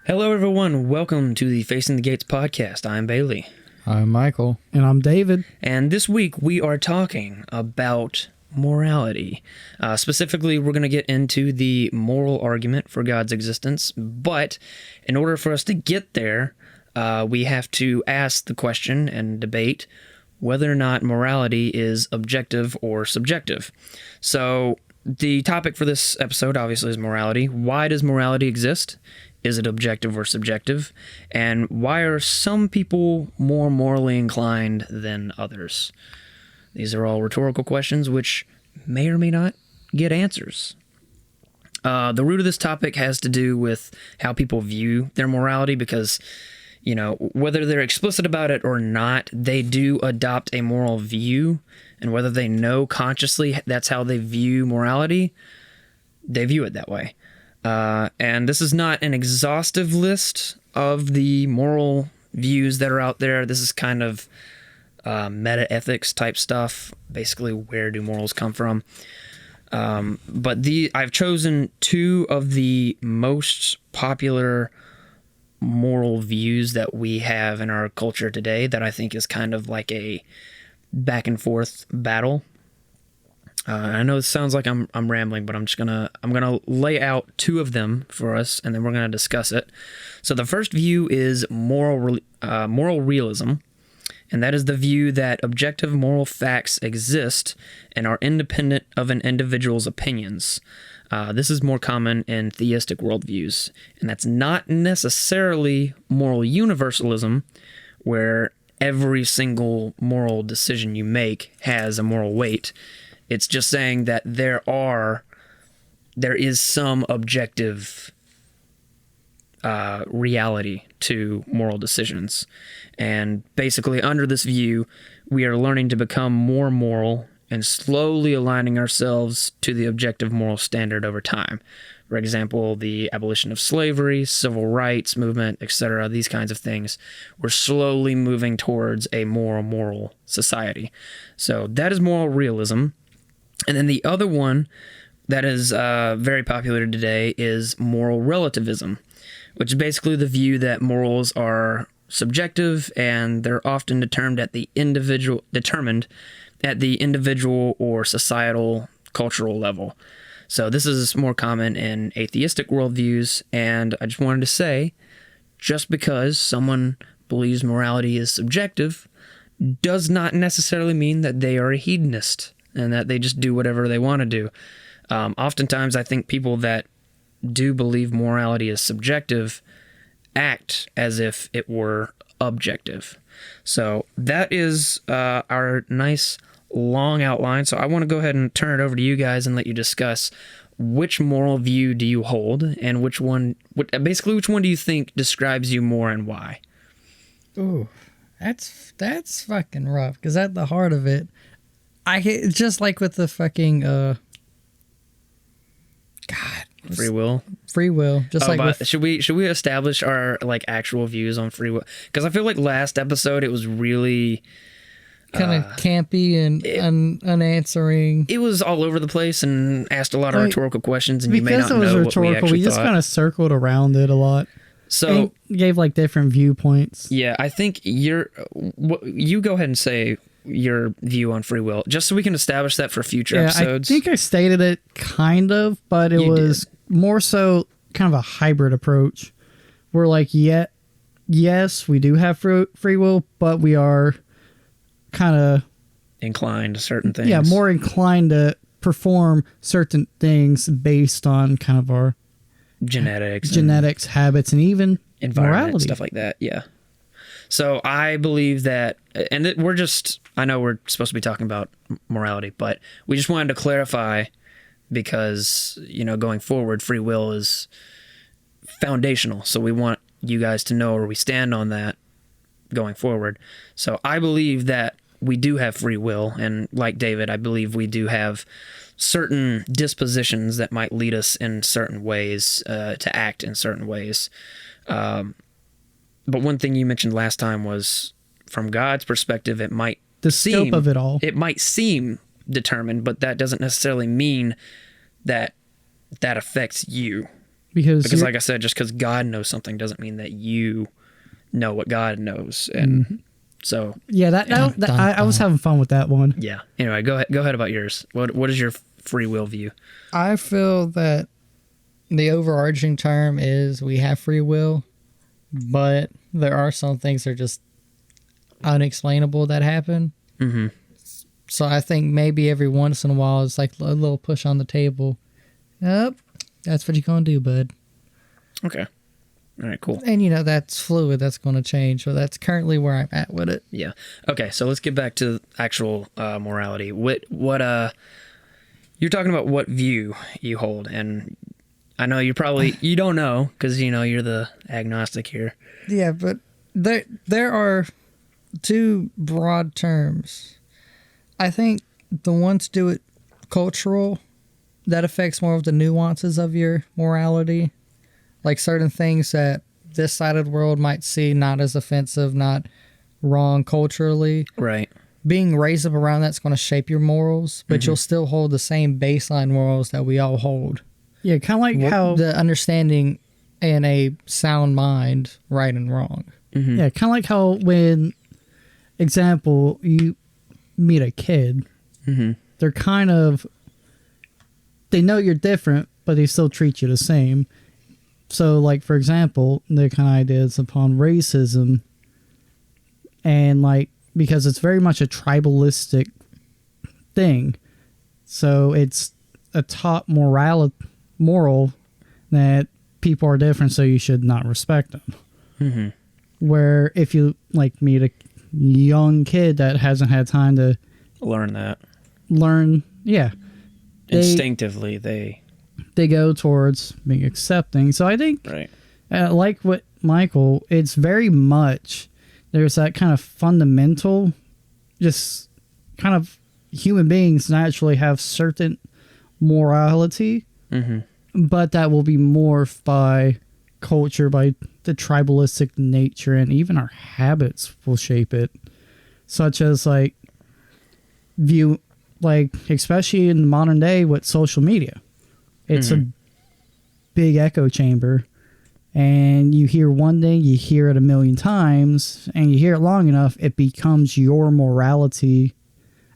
Hello, everyone. Welcome to the Facing the Gates podcast. I'm Bailey. I'm Michael. And I'm David. And this week we are talking about morality. Specifically, we're going to get into the moral argument for God's existence. But in order for us to get there, we have to ask the question and debate whether or not morality is objective or subjective. So the topic for this episode obviously is morality. Why does morality exist? Is it objective or subjective? And why are some people more morally inclined than others? These are all rhetorical questions which may or may not get answers. The root of this topic has to do with how people view their morality because, you know, whether they're explicit about it or not, they do adopt a moral view. And whether they know consciously that's how they view morality, they view it that way. And this is not an exhaustive list of the moral views that are out there. This is kind of meta-ethics type stuff. Basically, where do morals come from? But I've chosen two of the most popular moral views that we have in our culture today that I think is kind of like a back and forth battle. I know it sounds like I'm rambling, but I'm gonna lay out two of them for us, and then we're gonna discuss it. So the first view is moral realism, and that is the view that objective moral facts exist and are independent of an individual's opinions. This is more common in theistic worldviews, and that's not necessarily moral universalism, where every single moral decision you make has a moral weight. It's just saying that there is some objective reality to moral decisions. And basically, under this view, we are learning to become more moral and slowly aligning ourselves to the objective moral standard over time. For example, the abolition of slavery, civil rights movement, etc., these kinds of things. We're slowly moving towards a more moral society. So that is moral realism. And then the other one that is very popular today is moral relativism, which is basically the view that morals are subjective and they're often determined at the individual or societal cultural level. So this is more common in atheistic worldviews, and I just wanted to say, just because someone believes morality is subjective does not necessarily mean that they are a hedonist and that they just do whatever they want to do. Oftentimes, I think people that do believe morality is subjective act as if it were objective. So that is our nice long outline. So I want to go ahead and turn it over to you guys and let you discuss which moral view do you hold and which one do you think describes you more and why? Ooh, that's fucking rough. Because at the heart of it, just like with the fucking Free will. Just should we establish our like actual views on free will? Because I feel like last episode it was really kind of campy and unanswering. It was all over the place and asked a lot of rhetorical questions, and you may not know what we actually we just thought. kind of circled around it a lot. So and gave like different viewpoints. Yeah, I think you go ahead and say your view on free will, just so we can establish that for future episodes. I think I stated it kind of, but it was more so kind of a hybrid approach. We're like, yes, we do have free will, but we are kind of inclined to certain things. Yeah, more inclined to perform certain things based on kind of our genetics, habits, and even environment, morality, stuff like that. Yeah. So I believe that, and I know we're supposed to be talking about morality, but we just wanted to clarify because, you know, going forward, free will is foundational. So we want you guys to know where we stand on that going forward. So I believe that we do have free will. And like David, I believe we do have certain dispositions that might lead us in certain ways to act in certain ways. But one thing you mentioned last time was from God's perspective, it might scope of it all. It might seem determined, but that doesn't necessarily mean that affects you. Because like I said, just because God knows something doesn't mean that you know what God knows. And so... Yeah, I was having fun with that one. Yeah. Anyway, go ahead about yours. What is your free will view? I feel that the overarching term is we have free will, but there are some things that are just unexplainable that happen. Mm-hmm. So I think maybe every once in a while it's like a little push on the table. Yep, that's what you're going to do, bud. Okay. All right, cool. And, that's fluid. That's going to change. So that's currently where I'm at with it. Yeah. Okay, so let's get back to actual morality. What you're talking about what view you hold, and I know you don't know because, you're the agnostic here. Yeah, but there are two broad terms. I think the one to do it cultural, that affects more of the nuances of your morality. Like certain things that this side of the world might see not as offensive, not wrong culturally. Right. Being raised up around that's going to shape your morals, but you'll still hold the same baseline morals that we all hold. Yeah, kind of like how... The understanding and a sound mind, right and wrong. Mm-hmm. Yeah, kind of like how when, example, you meet a kid, they're kind of... They know you're different, but they still treat you the same. So, like, for example, the kind of ideas upon racism, and, like, because it's very much a tribalistic thing. So, it's a top moral that people are different, so you should not respect them. Mm-hmm. Where if you, like, meet a young kid that hasn't had time to... Learn, yeah. Instinctively, they go towards being accepting. So I think, right. Like what Michael, it's very much, there's that kind of fundamental, just kind of human beings naturally have certain morality, but that will be morphed by culture, by the tribalistic nature, and even our habits will shape it, such as like especially in modern day with social media. It's a big echo chamber, and you hear one thing, you hear it 1,000,000 times, and you hear it long enough, it becomes your morality,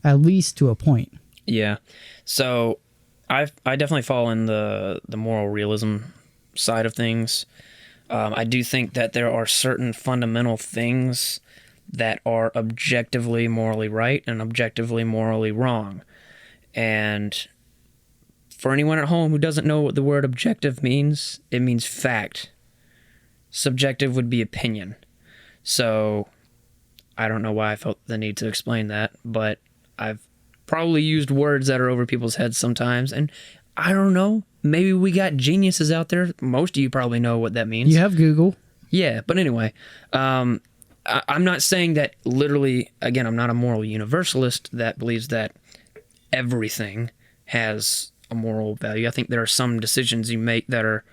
at least to a point. Yeah. So I definitely fall in the moral realism side of things. I do think that there are certain fundamental things that are objectively morally right and objectively morally wrong. And for anyone at home who doesn't know what the word objective means, it means fact. Subjective would be opinion. So I don't know why I felt the need to explain that, but I've probably used words that are over people's heads sometimes, and I don't know. Maybe we got geniuses out there. Most of you probably know what that means. You have Google. Yeah, but anyway, I'm not saying that literally, again, I'm not a moral universalist that believes that everything has a moral value. I think there are some decisions you make that are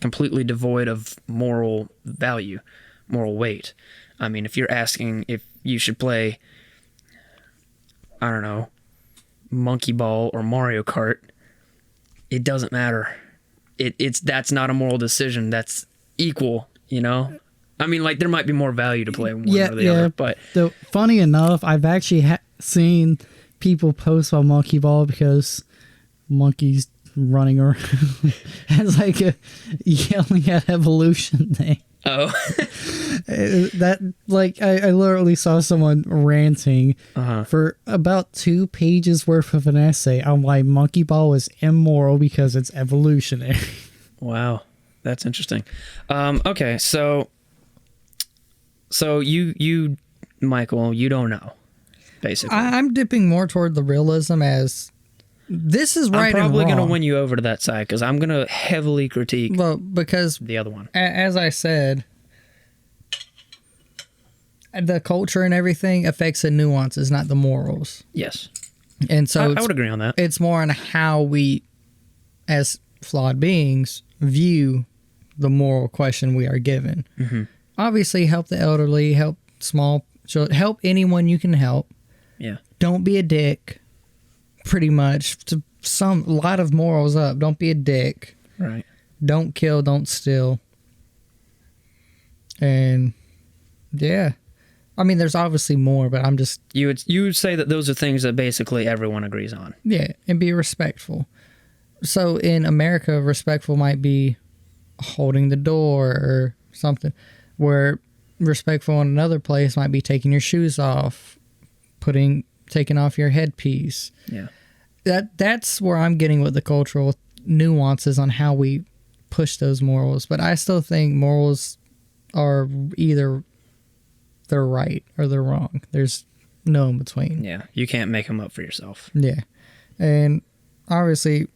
completely devoid of moral value, moral weight. I mean, if you're asking if you should play, I don't know, Monkey Ball or Mario Kart, it doesn't matter. That's not a moral decision. That's equal, I mean, like, there might be more value to play one or the other, but... Funny enough, I've actually seen people post about Monkey Ball because monkeys running around as like a yelling at evolution thing. Oh. That, like, I literally saw someone ranting for about 2 pages worth of an essay on why Monkey Ball is immoral because it's evolutionary. Wow. That's interesting. Okay, so you, Michael, you don't know, basically. I'm dipping more toward the realism as this is right and wrong. I'm probably going to win you over to that side because I'm going to heavily critique because the other one. As I said, the culture and everything affects the nuances, not the morals. Yes. And so I would agree on that. It's more on how we, as flawed beings, view the moral question we are given. Mm-hmm. Obviously, help the elderly, help small children, help anyone you can help. Yeah. Don't be a dick. Pretty much, to a lot of morals up. Don't be a dick. Right. don't kill, don't steal. And yeah. I mean, there's obviously more, but I'm just... You would say that those are things that basically everyone agrees on. Yeah, and be respectful. So in America, respectful might be holding the door or something, where respectful in another place might be taking your shoes off, taking off your headpiece. Yeah. That's where I'm getting with the cultural nuances on how we push those morals. But I still think morals are either they're right or they're wrong. There's no in between. Yeah. You can't make them up for yourself. Yeah. And obviously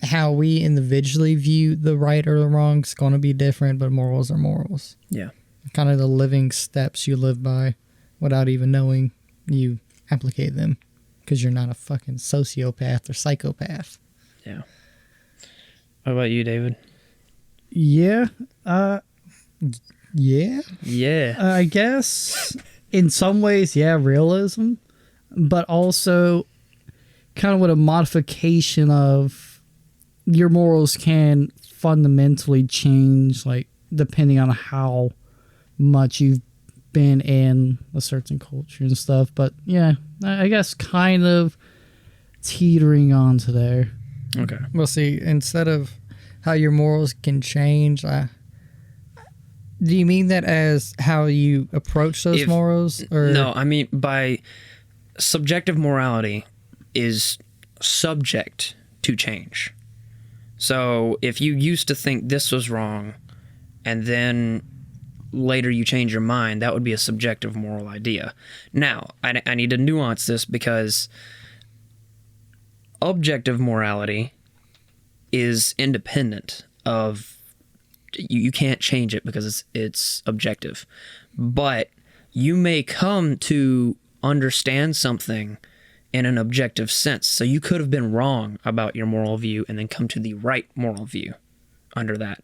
how we individually view the right or the wrong is going to be different, but morals are morals. Yeah. Kind of the living steps you live by without even knowing you applicate them because you're not a fucking sociopath or psychopath. Yeah. What about you, David? Yeah. Yeah. Yeah. I guess in some ways, yeah, realism, but also kind of with a modification of your morals can fundamentally change, like depending on how much you've been in a certain culture and stuff. But yeah, I guess kind of teetering onto there. Okay. Well, see, instead of how your morals can change, do you mean that as how you approach those morals? Or? No, I mean by subjective morality is subject to change. So if you used to think this was wrong and then later you change your mind, that would be a subjective moral idea. Now, I need to nuance this because objective morality is independent of... You can't change it because it's objective. But you may come to understand something in an objective sense. So you could have been wrong about your moral view and then come to the right moral view under that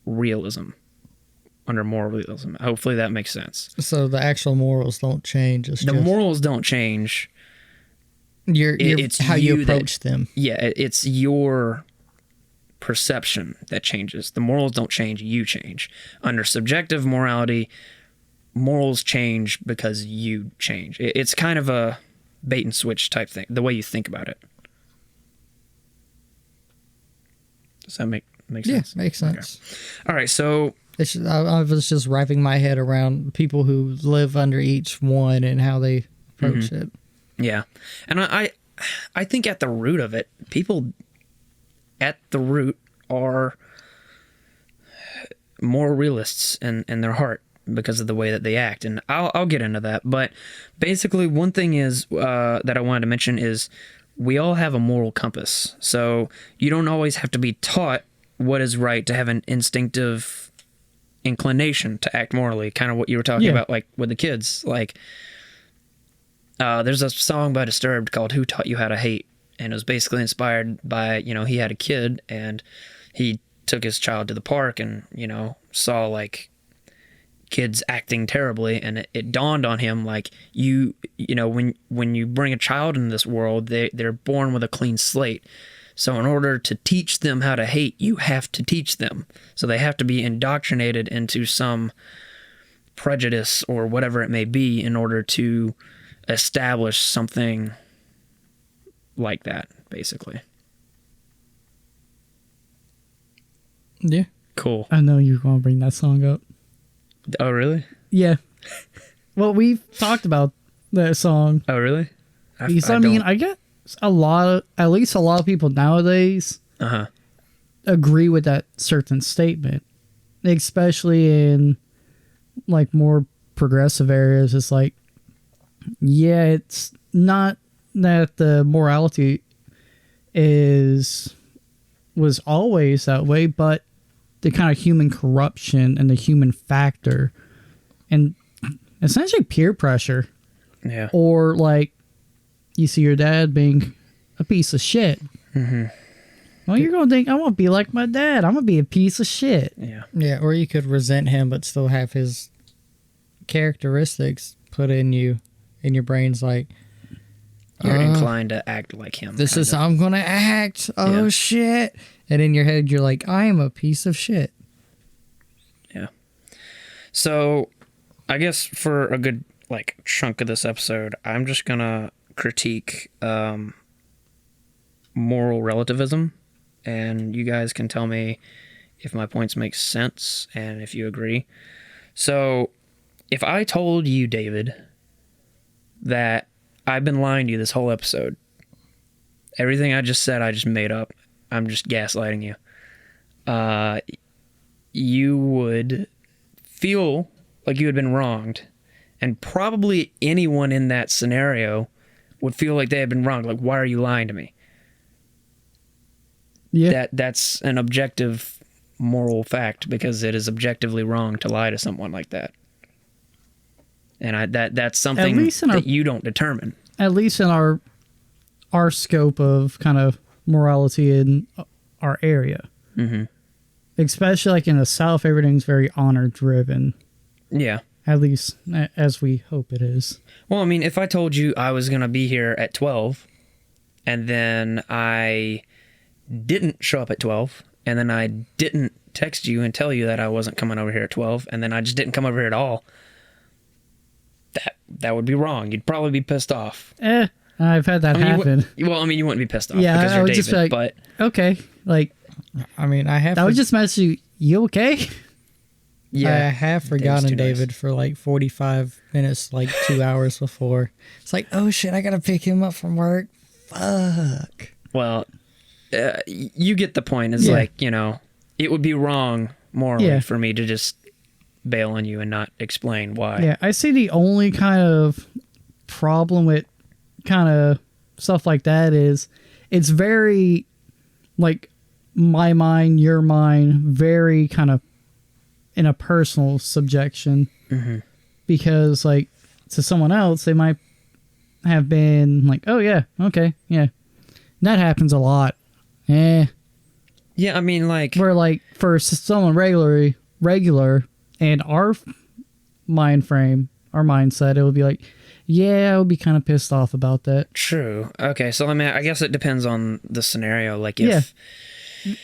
realism, under moral realism. Hopefully that makes sense. So the actual morals don't change. The morals don't change. It's how you approach them. Yeah, it's your perception that changes. The morals don't change, you change. Under subjective morality, morals change because you change. It's kind of a bait and switch type thing, the way you think about it. Does that make sense? Yeah, makes sense. Okay. All right, so... I was just wrapping my head around people who live under each one and how they approach it. Yeah. And I think at the root of it, people at the root are more realists in their heart because of the way that they act. And I'll get into that. But basically, one thing is that I wanted to mention is we all have a moral compass. So you don't always have to be taught what is right to have an instinctive inclination to act morally. Kind of what you were talking about, like with the kids. Like, there's a song by Disturbed called Who Taught You How to Hate? And it was basically inspired by, he had a kid and he took his child to the park and, saw like kids acting terribly. And it dawned on him, like, when you bring a child into this world, they're born with a clean slate. So in order to teach them how to hate, you have to teach them. So they have to be indoctrinated into some prejudice or whatever it may be in order to establish something like that, basically. Yeah. Cool. I know you're going to bring that song up. Oh, really? Yeah. Well, we've talked about that song. Oh, really? I guess at least a lot of people nowadays agree with that certain statement, especially in like more progressive areas. It's like, yeah, it's not that the morality was always that way, but the kind of human corruption and the human factor and essentially peer pressure. Yeah. Or like you see your dad being a piece of shit. Mm-hmm. Well, you're going to think, I want to be like my dad. I'm going to be a piece of shit. Yeah. Yeah, or you could resent him but still have his characteristics put in your brains, like, you're inclined to act like him. This is how I'm going to act. Oh, shit. And in your head, you're like, I am a piece of shit. Yeah. So, I guess for a good chunk of this episode, I'm just gonna critique moral relativism, and you guys can tell me if my points make sense and if you agree. So, if I told you, David, that I've been lying to you this whole episode, everything I just said, I just made up. I'm just gaslighting you. You would feel like you had been wronged, and probably anyone in that scenario would feel like they had been wronged. Like, why are you lying to me? Yeah. That's an objective moral fact, because it is objectively wrong to lie to someone like that. And that's something that you don't determine. At least in our scope of kind of morality in our area. Mm-hmm. Especially like in the South, everything's very honor driven. Yeah. At least as we hope it is. Well, I mean, if I told you I was going to be here at 12, and then I didn't show up at 12, and then I didn't text you and tell you that I wasn't coming over here at 12, and then I just didn't come over here at all, that would be wrong. You'd probably be pissed off. I've had that happen. You wouldn't be pissed off Yeah, because I you're would David, just be like, but... Okay, like... I mean, I would just message you okay? Yeah, I have forgotten David nice. for like 45 minutes, like 2 hours before. It's like, oh shit, I gotta pick him up from work. Fuck. Well, you get the point. It's like, it would be wrong morally for me to just bail on you and not explain why. Yeah, I see the only kind of problem with kind of stuff like that is it's very like my mind, your mind, very kind of in a personal subjection. Mm-hmm. Because like to someone else, they might have been like, oh yeah, okay, yeah. That happens a lot. Yeah, I mean, like... Where like for someone regular and our mind frame, our mindset, it would be like, yeah, I would be kind of pissed off about that. True. Okay, so I mean, I guess it depends on the scenario. Like if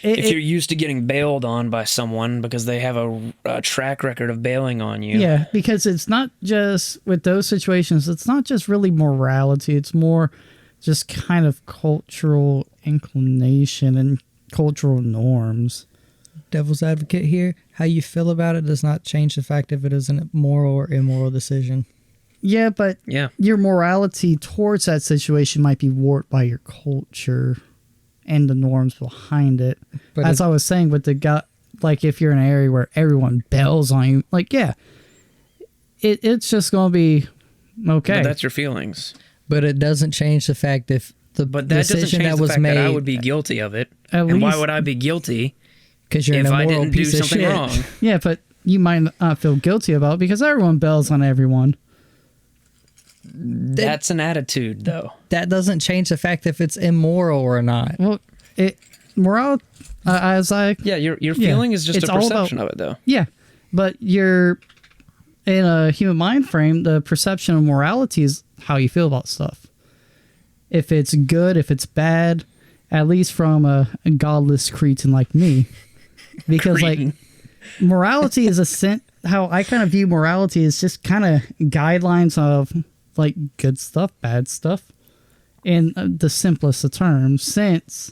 you're used to getting bailed on by someone because they have a track record of bailing on you. Yeah, because it's not just with those situations, it's not just really morality, it's more just kind of cultural inclination and cultural norms. Devil's advocate here, how you feel about it does not change the fact if it is a moral or immoral decision. Yeah, but your morality towards that situation might be warped by your culture and the norms behind it. But as I was saying with the guy, like if you're in an area where everyone bails on you, like, it's just going to be okay. But that's your feelings. But it doesn't change the fact if the decision that was made, that I would be guilty of it. And why would I be guilty? Because you're if an I immoral didn't do piece of something shit. wrong. Yeah, but you might not feel guilty about it because everyone bails on everyone. That's an attitude, though. That doesn't change the fact if it's immoral or not. Well, moral, your feeling is just a perception of it, though. Yeah, but you're in a human mind frame. The perception of morality is how you feel about stuff. If it's good, if it's bad, at least from a godless cretin like me, because Cretin. like morality is how I kind of view morality is just kind of guidelines of like good stuff, bad stuff, in the simplest of terms. Since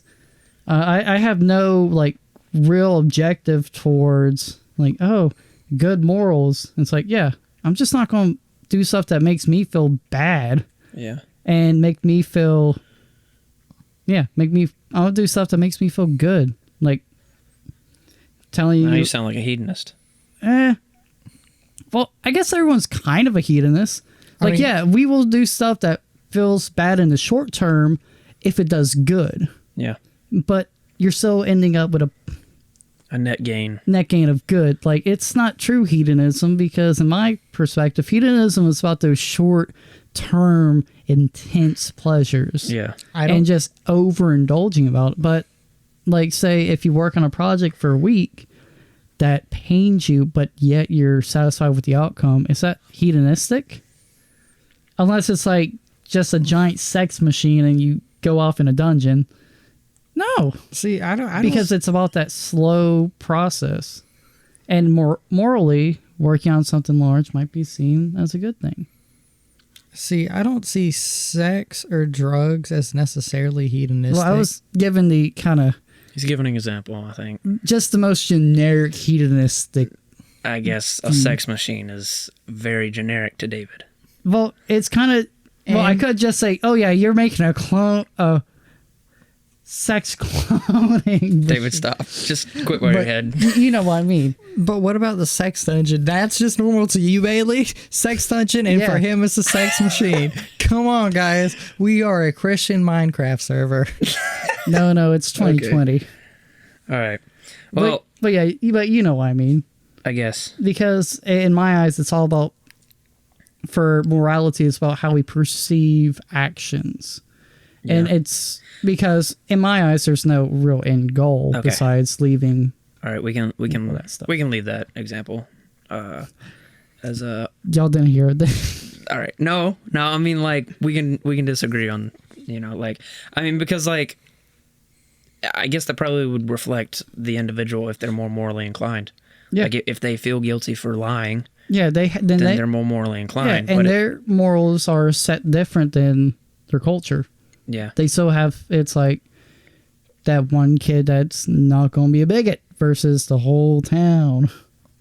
I have no like real objective towards like, oh, good morals. It's like, I'm just not going to do stuff that makes me feel bad. Yeah. And make me feel, I'll do stuff that makes me feel good. Like telling you. Now you sound like a hedonist. Well, I guess everyone's kind of a hedonist. Like, we will do stuff that feels bad in the short term if it does good. Yeah. But you're still ending up with a net gain. Net gain of good. Like, it's not true hedonism because, in my perspective, hedonism is about those short term, intense pleasures. Yeah. And just overindulging about it. But, like, say, if you work on a project for a week that pains you, but yet you're satisfied with the outcome, is that hedonistic? Unless it's like just a giant sex machine and you go off in a dungeon. No, See, I don't because it's about that slow process, and more morally, working on something large might be seen as a good thing. see. I don't see sex or drugs as necessarily hedonistic. Well, I was given the kind of He's giving an example, I think. just the most generic hedonistic. I guess a sex machine is very generic to David. Well, it's kind of. Well, I And- could just say, "Oh yeah, you're making a clone, sex cloning." David, stop. Just quit while you're But ahead. you know what I mean. But what about the sex dungeon? That's just normal to you, Bailey. Sex dungeon, and Yeah. for him, it's a sex machine. Come on, guys. We are a Christian Minecraft server. No, it's 2020. All right. Well, But yeah, but you know what I mean. I guess. Because in my eyes, it's all about, for morality, it's about how we perceive actions. And Yeah. it's because in my eyes, there's no real end goal Okay. besides leaving. All right, we can All that stuff. leave that example as a. Y'all didn't hear it. All right, no. I mean, like we can disagree on, like, I mean, because like, I guess that probably would reflect the individual if they're more morally inclined. Yeah. Like if they feel guilty for lying, Yeah, then they're more morally yeah, inclined. and their morals are set different than their culture. yeah, They still have, it's like that one kid that's not going to be a bigot versus the whole town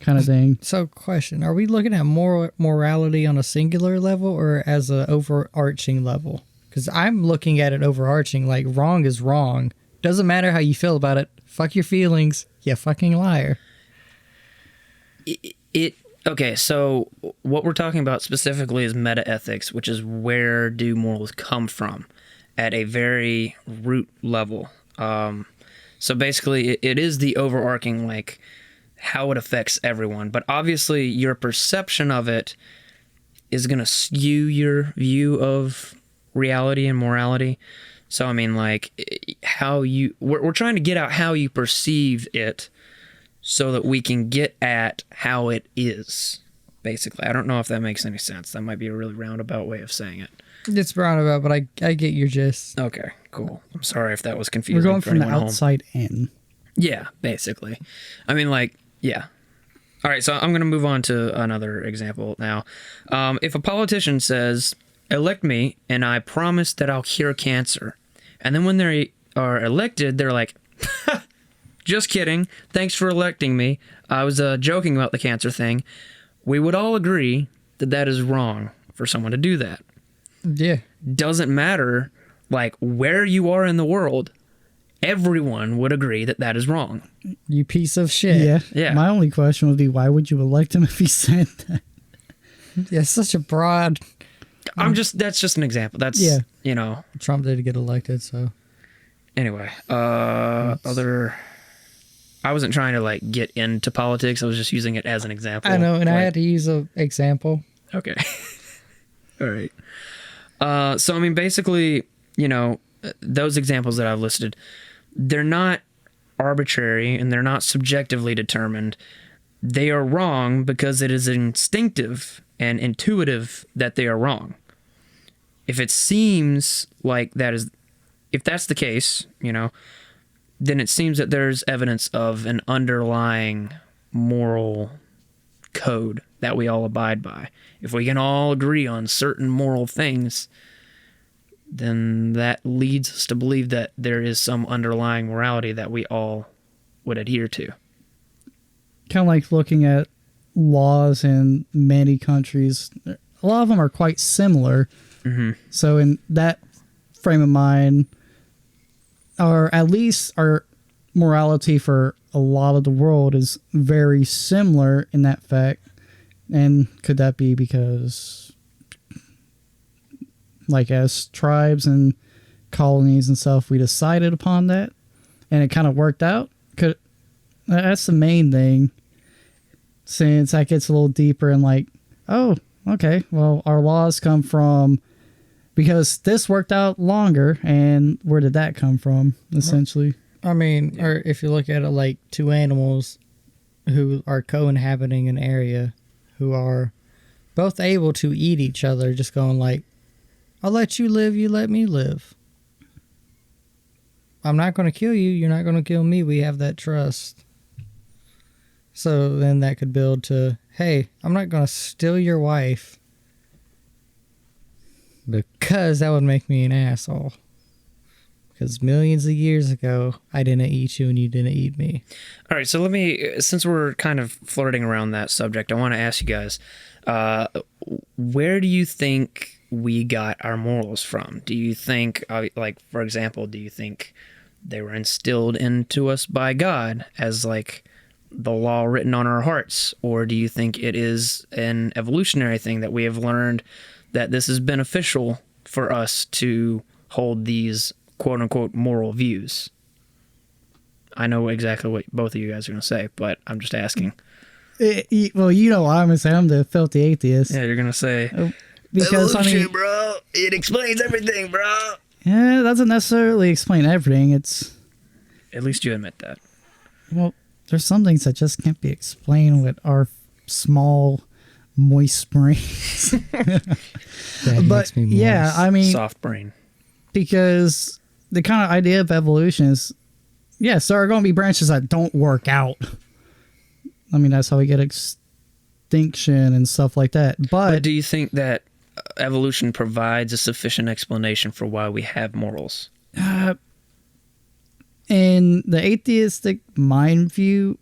kind of thing. So, question: are we looking at morality on a singular level or as an overarching level? Because I'm looking at it overarching. Like, wrong is wrong. Doesn't matter how you feel about it. Fuck your feelings. You fucking liar. it okay, so what we're talking about specifically is meta ethics, which is where do morals come from at a very root level. So basically it is the overarching, like, how it affects everyone, but obviously your perception of it is going to skew your view of reality and morality. So I mean, like, how we're trying to get out how you perceive it so that we can get at how it is, basically. I don't know if that makes any sense. That might be a really roundabout way of saying it. It's roundabout, but I get your gist. Okay, cool. I'm sorry if that was We're confusing going for from the anyone at home. outside in. Yeah, basically. I mean, like, yeah. All right, so I'm going to move on to another example now. If a politician says, elect me and I promise that I'll cure cancer, and then when they are elected, they're like, just kidding. Thanks for electing me. I was joking about the cancer thing. We would all agree that that is wrong for someone to do that. Yeah. Doesn't matter, like, where you are in the world. Everyone would agree that that is wrong. You piece of shit. Yeah. Yeah. My only question would be, why would you elect him if he said that? Yeah, such a broad. That's just an example. That's, Yeah. Trump did get elected, so. Anyway, I wasn't trying to, like, get into politics. I was just using it as an example. I know, and I Like, had to use an example. okay. All right. So, I mean, basically, those examples that I've listed, they're not arbitrary and they're not subjectively determined. They are wrong because it is instinctive and intuitive that they are wrong. If it seems like if that's the case, then it seems that there's evidence of an underlying moral code that we all abide by. If we can all agree on certain moral things, then that leads us to believe that there is some underlying morality that we all would adhere to. Kind of like looking at laws in many countries. A lot of them are quite similar. Mm-hmm. So in that frame of mind, or at least our morality for a lot of the world is very similar in that fact. And could that be because, like, as tribes and colonies and stuff, we decided upon that and it kind of worked out? That's the main thing, since that gets a little deeper and like, oh, okay, well, our laws come from because this worked out longer, and where did that come from, essentially? I mean, or if you look at it like two animals who are co-inhabiting an area, who are both able to eat each other, just going like, I'll let you live, you let me live. I'm not going to kill you. You're not going to kill me. We have that trust. So then that could build to, hey, I'm not going to steal your wife because that would make me an asshole. Because millions of years ago, I didn't eat you and you didn't eat me. All right, so let me, since we're kind of flirting around that subject, I want to ask you guys, where do you think we got our morals from? Do you think, like, for example, do you think they were instilled into us by God as, like, the law written on our hearts? Or do you think it is an evolutionary thing that we have learned that this is beneficial for us to hold these quote-unquote moral views? I know exactly what both of you guys are going to say, but I'm just asking. Well, you know, I'm going to say I'm the filthy atheist. Yeah, you're going to say... Because, I mean... bro. It explains everything, bro. Yeah, it doesn't necessarily explain everything. It's... At least you admit that. Well, there's some things that just can't be explained with our small, moist brains. But, yeah, I mean... Soft brain. Because the kind of idea of evolution is, yes, there are going to be branches that don't work out. I mean, that's how we get extinction and stuff like that. But do you think that evolution provides a sufficient explanation for why we have morals? In the atheistic mind view,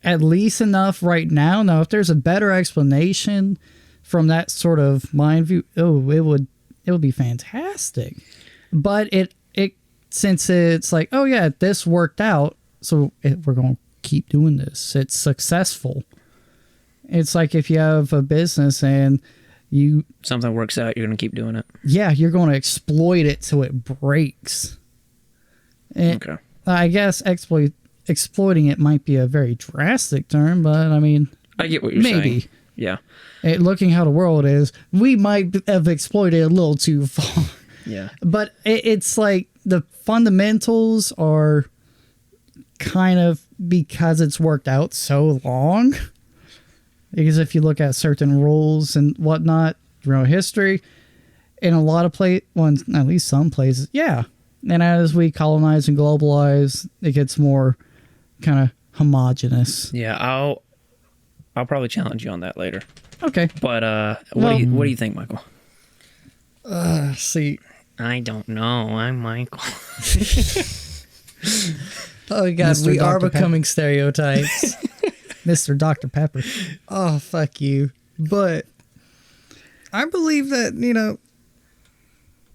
at least enough right now. Now, if there's a better explanation from that sort of mind view, it would be fantastic. But it since it's like, oh yeah, this worked out, so we're going to keep doing this. It's successful. It's like if you have a business and something works out, you're going to keep doing it. Yeah, you're going to exploit it till it breaks. And okay. I guess exploiting it might be a very drastic term, but I mean, I get what you're saying. Yeah. Looking how the world is, we might have exploited a little too far. Yeah. But it's like the fundamentals are kind of because it's worked out so long. Because if you look at certain rules and whatnot throughout history, in a lot of at least some places, yeah. And as we colonize and globalize, it gets more kind of homogenous. Yeah, I'll probably challenge you on that later. Okay. But what do you think, Michael? See, I don't know. I'm Michael. Oh God, Mr. we Dr. are becoming stereotypes. Mr. Dr. Pepper. Oh, fuck you. But I believe that,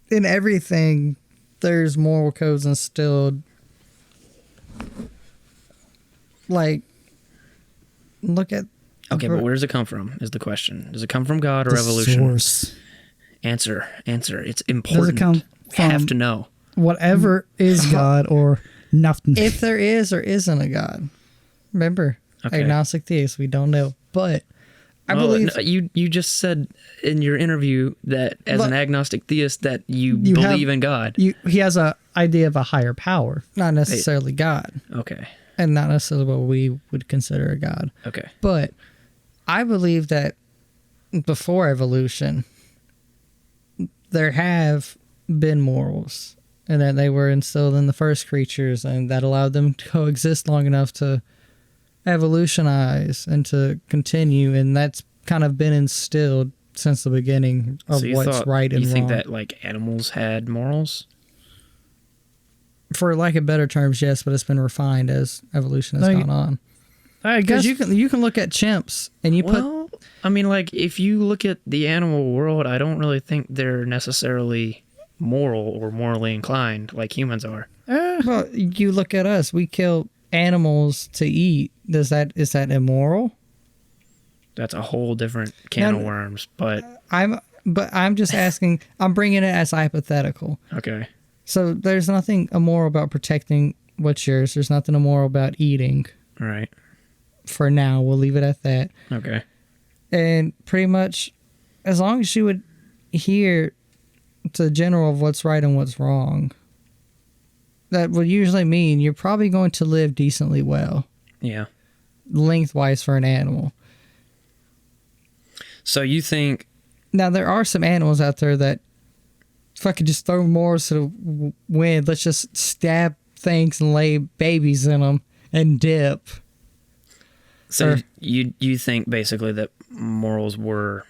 in everything, there's moral codes instilled. Like, look at... Okay, but where does it come from, is the question. Does it come from God or the evolution? Source. Answer. It's important. Does it come from have to know. Whatever is God or nothing. If there is or isn't a God. Remember, agnostic theist, we don't know. But I believe... No, you just said in your interview that as an agnostic theist that you believe in God. He has an idea of a higher power. Not necessarily God. Okay. And not necessarily what we would consider a God. Okay. But I believe that before evolution, there have been morals, and that they were instilled in the first creatures, and that allowed them to coexist long enough to evolutionize and to continue, and that's kind of been instilled since the beginning of what's right and wrong. You think that like animals had morals? For lack of better terms, yes, but it's been refined as evolution has gone on. I guess Because you can look at chimps and I mean, like, if you look at the animal world, I don't really think they're necessarily moral or morally inclined like humans are. Well, you look at us. We kill animals to eat. Is that immoral? That's a whole different can of worms. But I'm just asking. I'm bringing it as hypothetical. Okay. So there's nothing immoral about protecting what's yours. There's nothing immoral about eating. All right. For now, we'll leave it at that. Okay. And pretty much, as long as you would hear the general of what's right and what's wrong, that would usually mean you're probably going to live decently well. Yeah. Lengthwise for an animal. So you think... Now, there are some animals out there that fucking just throw morals to the wind. Let's just stab things and lay babies in them and dip. So Or- you think basically that morals were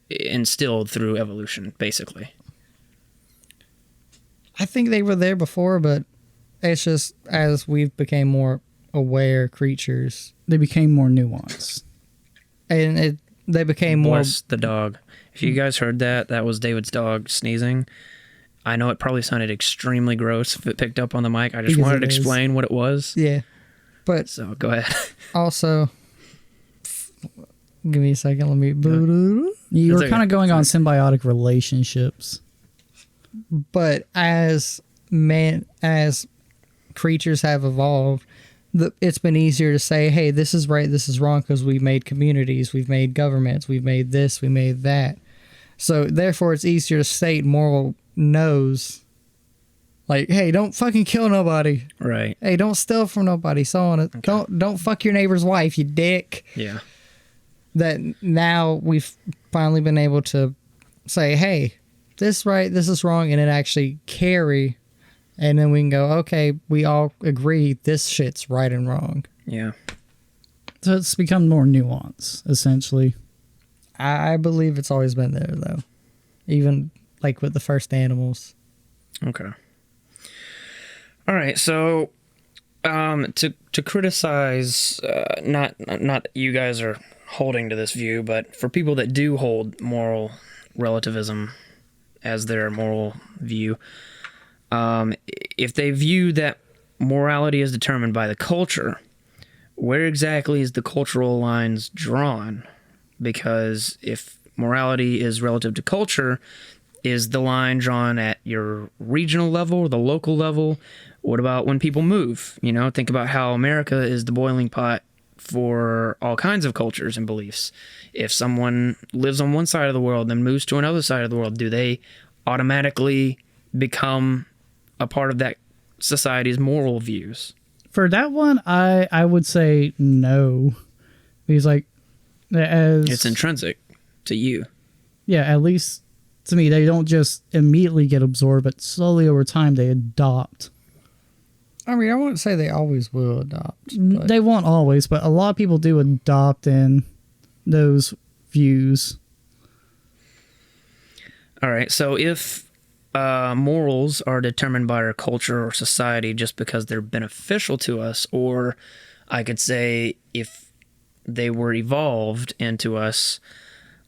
instilled through evolution, basically. I think they were there before, but it's just as we've became more aware creatures, They became more nuanced. and they became more. Bless the dog. If you guys heard that, that was David's dog sneezing. I know it probably sounded extremely gross if it picked up on the mic. I just Because wanted it to is. explain what it was. Yeah, but So go ahead. also, give me a second. Let me. You That's were okay. kind of going on symbiotic relationships. But as creatures have evolved, it's been easier to say, hey, this is right, this is wrong, because we've made communities, we've made governments, we've made this, we made that. So therefore it's easier to state moral no's, like, hey, don't fucking kill nobody, Right. hey, don't steal from nobody, so on. Don't fuck your neighbor's wife, you dick. Yeah. That now we've finally been able to say, hey, this right, this is wrong, and it actually carry, and then we can go, okay, we all agree this shit's right and wrong. Yeah. So it's become more nuanced, essentially. I believe it's always been there, though, even like with the first animals. Okay. All right. So, to criticize, not you guys are holding to this view, but for people that do hold moral relativism as their moral view, if they view that morality is determined by the culture, where exactly is the cultural lines drawn? Because if morality is relative to culture, is the line drawn at your regional level or the local level? What about when people move? You know, think about how America is the boiling pot for all kinds of cultures and beliefs. If someone lives on one side of the world then moves to another side of the world, do they automatically become a part of that society's moral views? For that one, I would say no. Because, like, as It's intrinsic to you. yeah, at least to me, they don't just immediately get absorbed, but slowly over time they adopt. I mean, I wouldn't say they always will adopt. But They won't always, but a lot of people do adopt in those views. All right, so if morals are determined by our culture or society just because they're beneficial to us, or I could say if they were evolved into us,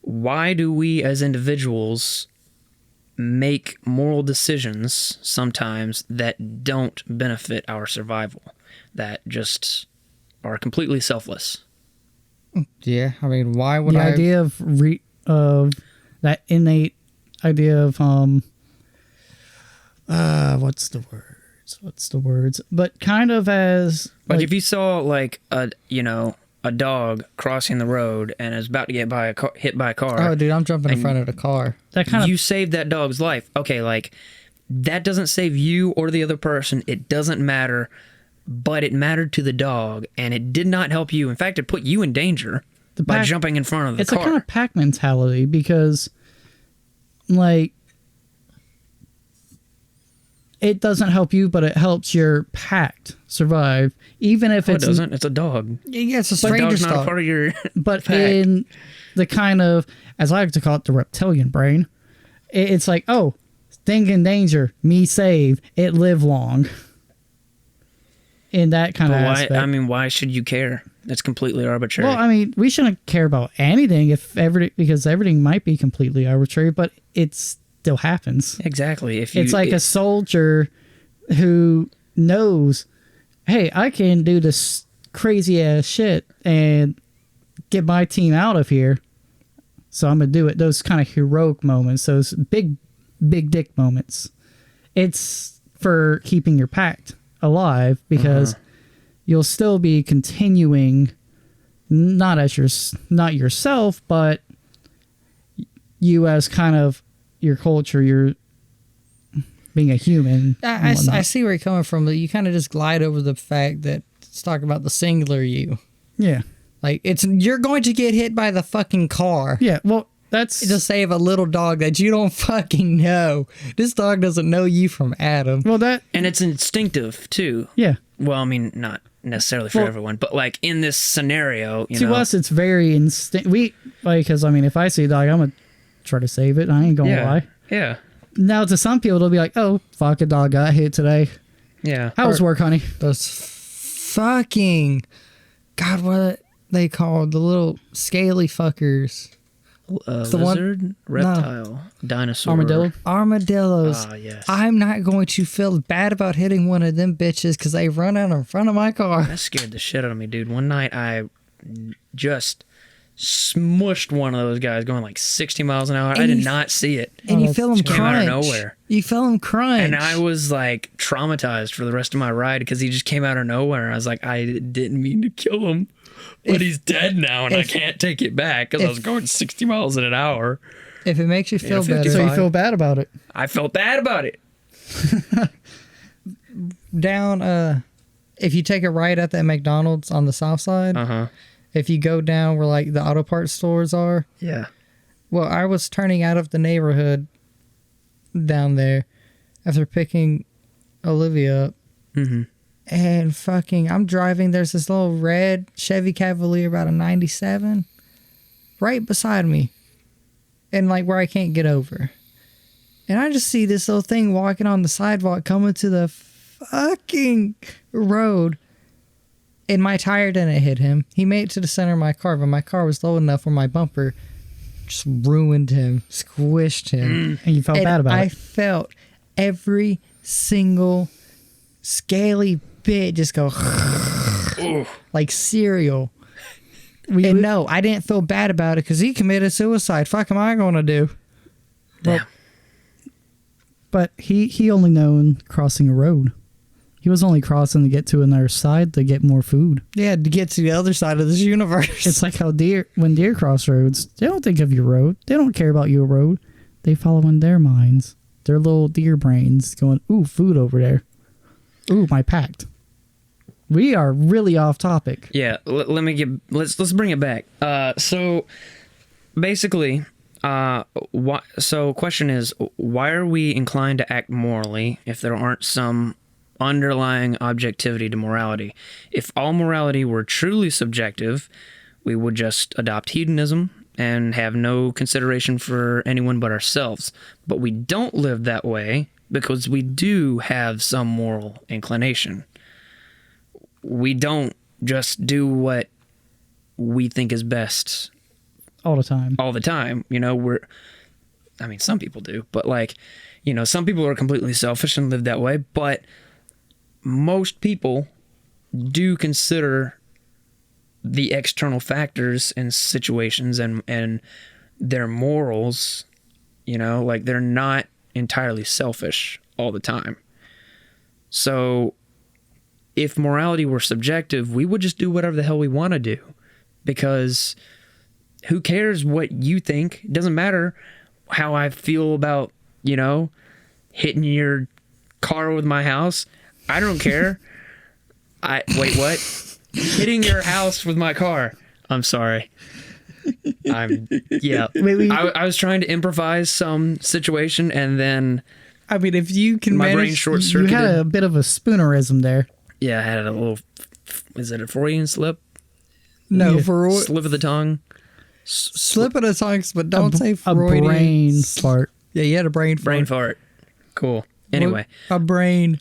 why do we as individuals make moral decisions sometimes that don't benefit our survival, that just are completely selfless? yeah, I mean, why would The I? idea of that innate idea of what's the words? But kind of as Like, if you saw like a dog crossing the road and is about to get hit by a car, Oh, dude, I'm jumping in And- front of the car. that kind you of saved that dog's life. Okay, like that doesn't save you or the other person. It doesn't matter, but it mattered to the dog, and it did not help you. In fact, it put you in danger by pack- jumping in front of the it's car. a kind of pack mentality because, like, it doesn't help you, but it helps your pack survive, even if No, it it's doesn't. It's a dog. Yeah, it's a The stranger dog's not a stuff. part of your. but pack. in the kind of, as I like to call it, the reptilian brain. It's like, oh, thing in danger, me save, it live long. In that kind of But why? aspect. I mean, why should you care? That's completely arbitrary. Well, I mean, we shouldn't care about anything because everything might be completely arbitrary, but it still happens. exactly. If you, It's like a soldier who knows, hey, I can do this crazy ass shit and get my team out of here. So I'm going to do it. Those kind of heroic moments, those big dick moments. It's for keeping your pack alive because you'll still be continuing not yourself, but you as kind of your culture, you're being a human. and I whatnot. see where you're coming from, but you kind of just glide over the fact that it's talking about the singular you. Yeah. Like, you're going to get hit by the fucking car. Yeah. Well, that's to save a little dog that you don't fucking know. This dog doesn't know you from Adam. well that And it's instinctive too. yeah. Well, I mean, not necessarily for Well- everyone, but like in this scenario, you To know. us, it's very instinct. We like because I mean, if I see a dog, I'm gonna try to save it. I ain't gonna Yeah. lie. Yeah. Now, to some people, they'll be like, "Oh, fuck, a dog got hit today. Yeah. How was work, honey?" Those fucking God, what they called the little scaly fuckers, the one- Lizard, reptile, dinosaur, Armadillo. armadillos. Ah, yes. I'm not going to feel bad about hitting one of them bitches because they run out in front of my car. That scared the shit out of me, dude. One night I just smushed one of those guys going like 60 miles an hour. I And did you- not see it. And you that's feel them Came out of crunch. nowhere. You feel them crunch. And I was like traumatized for the rest of my ride because he just came out of nowhere. I was like, I didn't mean to kill him, but he's dead now and I can't take it back because I was going 60 miles an hour. If it makes you feel Yeah, better, So you Fine. feel bad about it. I felt bad about it. down if you take a right at that McDonald's on the south side, Uh-huh. if you go down where like the auto parts stores are, Yeah. well, I was turning out of the neighborhood down there after picking Olivia up. Mm-hmm. And fucking, I'm driving. There's this little red Chevy Cavalier, about a 97, right beside me. And like where I can't get over. And I just see this little thing walking on the sidewalk coming to the fucking road. And my tire didn't hit him. He made it to the center of my car, but my car was low enough where my bumper just ruined him, squished him. And you felt And bad about I it. felt every single scaly bit just go like cereal. And no, I didn't feel bad about it because he committed suicide. Fuck am I going to do? Yeah. But he only known crossing a road. He was only crossing to get to another side to get more food. Yeah, to get to the other side of this universe. It's like how when deer cross roads, they don't think of your road. They don't care about your road. They follow in their minds. Their little deer brains going, ooh, food over there. Ooh, my packed. We are really off topic. Yeah, let's bring it back. So basically, question is, why are we inclined to act morally if there aren't some underlying objectivity to morality? If all morality were truly subjective, we would just adopt hedonism and have no consideration for anyone but ourselves. But we don't live that way because we do have some moral inclination. We don't just do what we think is best All the time. all the time. You know, some people do, but like, you know, some people are completely selfish and live that way, but most people do consider the external factors and situations and their morals, you know, like they're not entirely selfish all the time. So if morality were subjective, we would just do whatever the hell we want to do, because who cares what you think? It doesn't matter how I feel about, you know, hitting your car with my house. I don't care. Wait, what? Hitting your house with my car. I'm sorry. Wait. I was trying to improvise some situation and then I mean, if you can my brain manage, You short-circuited. had a bit of a spoonerism there. Yeah, I had a little, is it a Freudian slip? no, Yeah. for Slip of the tongue? slip of the tongues, but don't say A Freudian. brain fart. Yeah, you had a brain fart. Brain fart. Cool. Anyway. A brain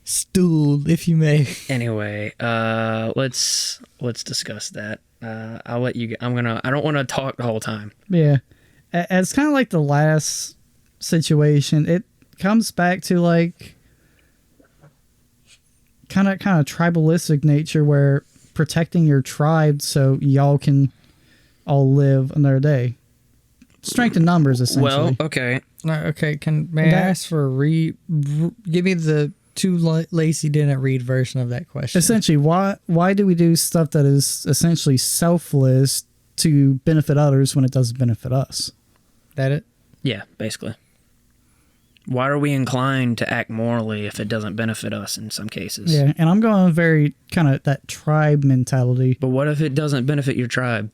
stool, if you may. Anyway, let's discuss that. I'll let you. I don't want to talk the whole time. Yeah. It's kind of like the last situation. It comes back to like kind of tribalistic nature where protecting your tribe so y'all can all live another day. Strength in numbers, essentially. Well, okay. Okay, may I ask for give me the too Lacey didn't read version of that question. Essentially, why do we do stuff that is essentially selfless to benefit others when it doesn't benefit us? That it? Yeah, basically. Why are we inclined to act morally if it doesn't benefit us in some cases? Yeah, and I'm going very kind of that tribe mentality. But what if it doesn't benefit your tribe?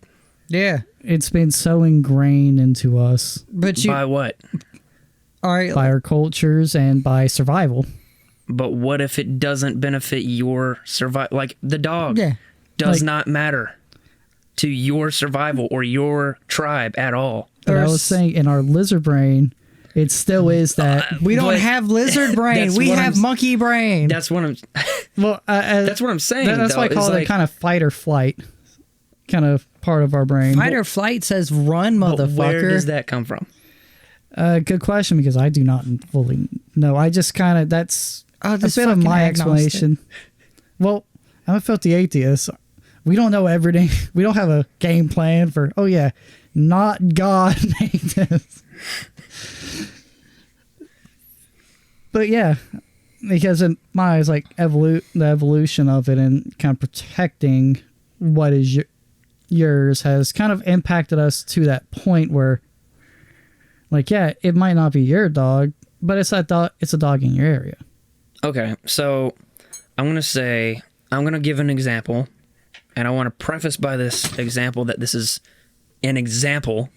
Yeah. It's been so ingrained into us But you, By what? all right, by our cultures and by survival. But what if it doesn't benefit your survival? Like the dog yeah. does Like- not matter to your survival or your tribe at all. But I There's- was saying in our lizard brain, it still is that. We don't But have lizard brain. that's We what have I'm- monkey brain. That's what I'm. Well, That's what I'm saying. That's why I though, call is it like, kind of fight or flight, kind of part of our brain. Fight or flight says run, but motherfucker. where does that come from? Good question, because I do not fully know. I just kind of that's Oh, a this bit of fucking my agnostic. explanation. Well, I'm a filthy atheist. We don't know everything. We don't have a game plan for. Oh yeah, not God made this. But yeah, because in my eyes, like the evolution of it and kind of protecting what is yours has kind of impacted us to that point where, like, yeah, it might not be your dog, but it's that dog. It's a dog in your area. Okay, so I'm gonna give an example, and I want to preface by this example that this is an example,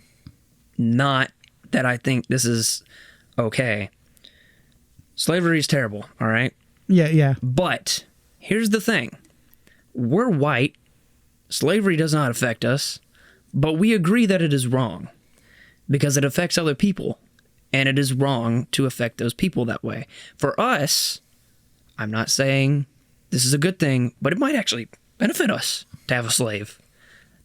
not that I think this is okay. Slavery is terrible, all right? Yeah. But here's the thing. We're white. Slavery does not affect us, but we agree that it is wrong because it affects other people, and it is wrong to affect those people that way. For us, I'm not saying this is a good thing, but it might actually benefit us to have a slave.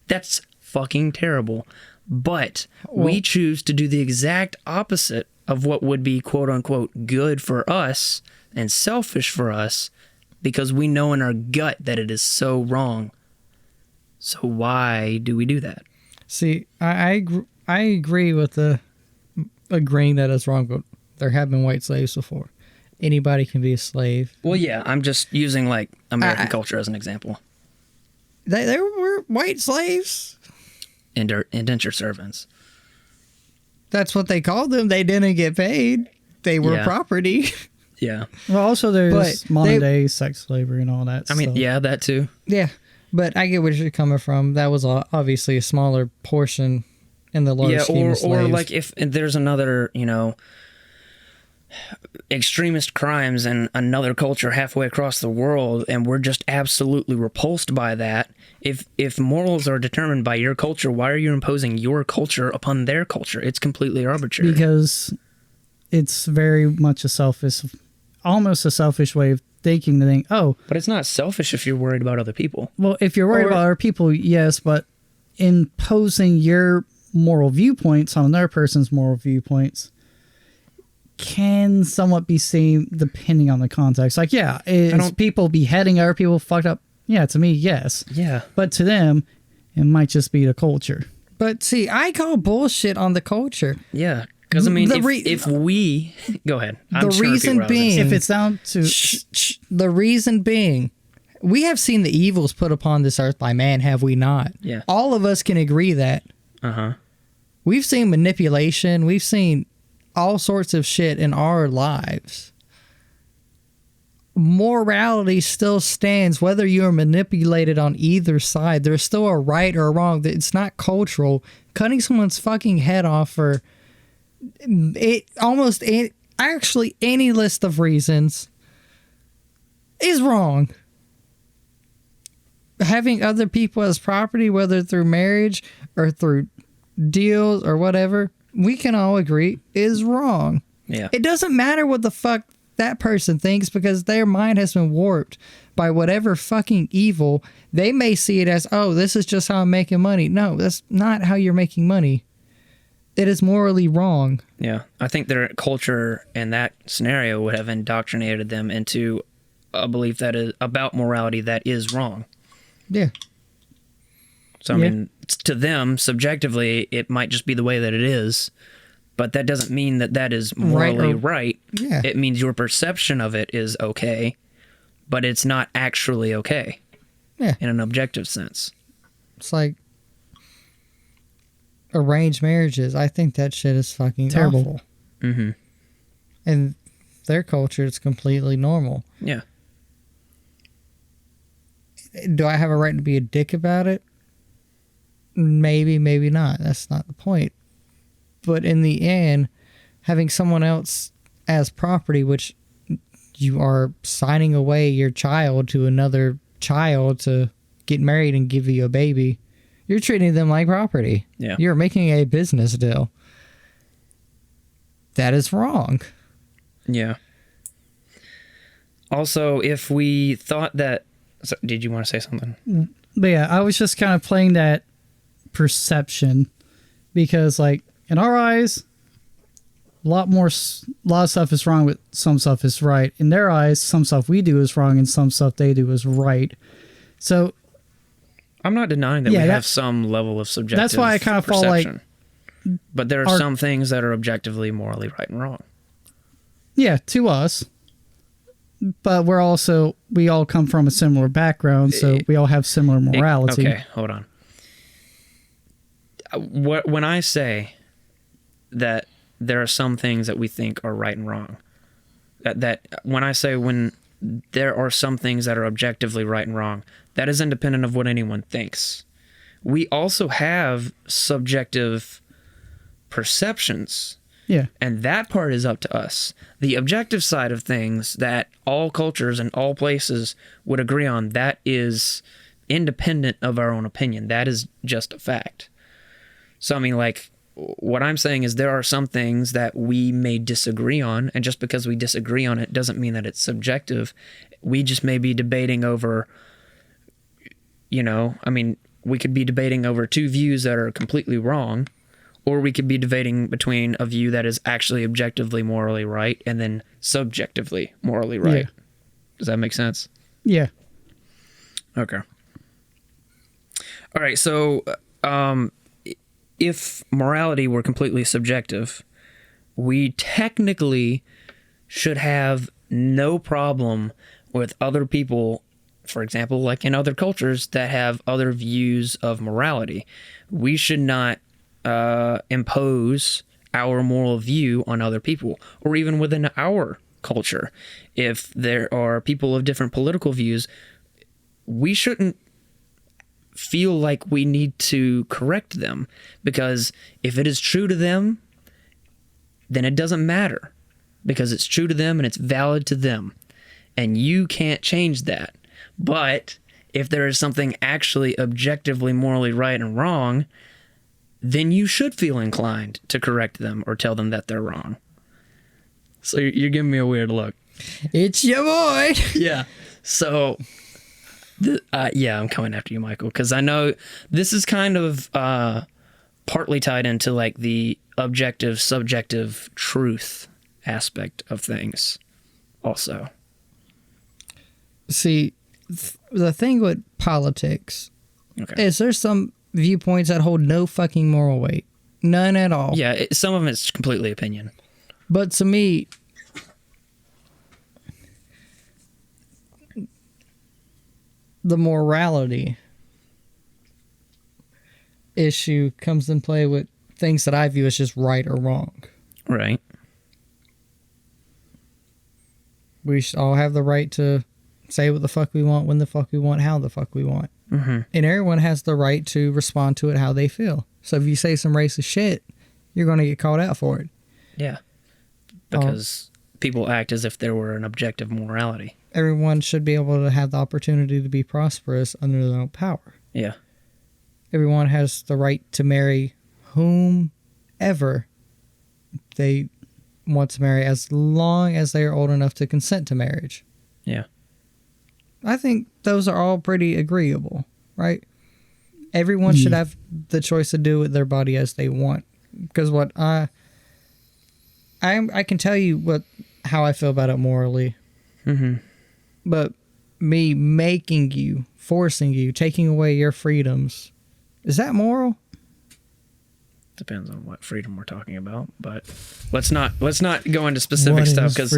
That's fucking terrible. But we choose to do the exact opposite of what would be quote unquote good for us and selfish for us because we know in our gut that it is so wrong. So why do we do that? See, I agree with the agreeing that it's wrong, but there have been white slaves before. Anybody can be a slave. Well, yeah, I'm just using like American culture as an example. There were white slaves. Indentured servants. That's what they called them. They didn't get paid. They were Yeah. property. Yeah. Well, also there's But modern day sex slavery and all that. I mean, stuff. yeah, that too. Yeah, but I get where you're coming from. That was obviously a smaller portion in the large scheme of or slaves. like if there's another, extremist crimes in another culture halfway across the world and we're just absolutely repulsed by that. If morals are determined by your culture, why are you imposing your culture upon their culture? It's completely arbitrary. Because it's very much almost a selfish way of thinking to think, oh, But it's not selfish if you're worried about other people. well, if you're worried Or- about other people, yes, but imposing your moral viewpoints on another person's moral viewpoints can somewhat be seen depending on the context. Like, yeah, is don't- people beheading other people fucked up? Yeah, to me, yes. Yeah. But to them, it might just be the culture. But see, I call bullshit on the culture. Yeah. Because, I mean, The if we... Go ahead. I'm The just trying to repeat reason what I was gonna being- say. If it's down to The reason being, we have seen the evils put upon this earth by man, have we not? Yeah. All of us can agree that. Uh-huh. We've seen manipulation. We've seen all sorts of shit in our lives. Morality still stands whether you are manipulated on either side. There's still a right or a wrong. It's not cultural. Cutting someone's fucking head off for actually any list of reasons is wrong. Having other people as property, whether through marriage or through deals or whatever, we can all agree is wrong. Yeah. It doesn't matter what the fuck that person thinks because their mind has been warped by whatever fucking evil. They may see it as, oh, this is just how I'm making money. No, that's not how you're making money. It is morally wrong. Yeah, I think their culture in that scenario would have indoctrinated them into a belief that is about morality that is wrong. Yeah. So, I Yeah. mean, to them, subjectively, it might just be the way that it is, but that doesn't mean that that is morally right. Yeah. It means your perception of it is okay, but it's not actually okay. Yeah. In an objective sense. It's like arranged marriages. I think that shit is fucking Terrible. awful. Mm-hmm. In their culture, it's completely normal. Yeah. Do I have a right to be a dick about it? maybe, maybe not. That's not the point. But in the end, having someone else as property, which you are signing away your child to another child to get married and give you a baby, you're treating them like property. Yeah. You're making a business deal. That is wrong. Yeah. Also, if we thought that... So, did you want to say something? But yeah, I was just kind of playing that perception because, like, in our eyes, a lot of stuff is wrong, but some stuff is right. In their eyes, some stuff we do is wrong, and some stuff they do is right. So, I'm not denying that we have some level of subjective That's why I kind of fall like... But there are some things that are objectively morally right and wrong. Yeah, to us. But we all come from a similar background, so we all have similar morality. Okay, hold on. When I say that there are some things that we think are right and wrong, when there are some things that are objectively right and wrong, that is independent of what anyone thinks. We also have subjective perceptions. Yeah. And that part is up to us. The objective side of things that all cultures and all places would agree on, that is independent of our own opinion. That is just a fact. So, I mean, like, what I'm saying is there are some things that we may disagree on, and just because we disagree on it doesn't mean that it's subjective. We just may be debating over, we could be debating over two views that are completely wrong, or we could be debating between a view that is actually objectively morally right and then subjectively morally right. Yeah. Does that make sense? Yeah. Okay. All right, so if morality were completely subjective, we technically should have no problem with other people, for example, like in other cultures that have other views of morality. We should not impose our moral view on other people, or even within our culture. If there are people of different political views, we shouldn't feel like we need to correct them, because if it is true to them, then it doesn't matter, because it's true to them and it's valid to them, and you can't change that. But if there is something actually objectively morally right and wrong, then you should feel inclined to correct them or tell them that they're wrong. So you're giving me a weird look. It's your boy. Yeah. So, I'm coming after you, Michael, because I know this is kind of partly tied into like the objective, subjective truth aspect of things also. See, the thing with politics is there's some viewpoints that hold no fucking moral weight. None at all. Yeah, some of it's completely opinion. But to me, the morality issue comes in play with things that I view as just right or wrong. Right. We all have the right to say what the fuck we want, when the fuck we want, how the fuck we want. Mm-hmm. And everyone has the right to respond to it how they feel. So if you say some racist shit, you're going to get called out for it. Yeah. Because people act as if there were an objective morality. Everyone should be able to have the opportunity to be prosperous under their own power. Yeah. Everyone has the right to marry whomever they want to marry, as long as they are old enough to consent to marriage. Yeah. I think those are all pretty agreeable, right? Everyone should have the choice to do with their body as they want. Because what I can tell you how I feel about it morally. Mm-hmm. But me making you, forcing you, taking away your freedoms, is that moral? Depends on what freedom we're talking about, but let's not go into specific stuff, because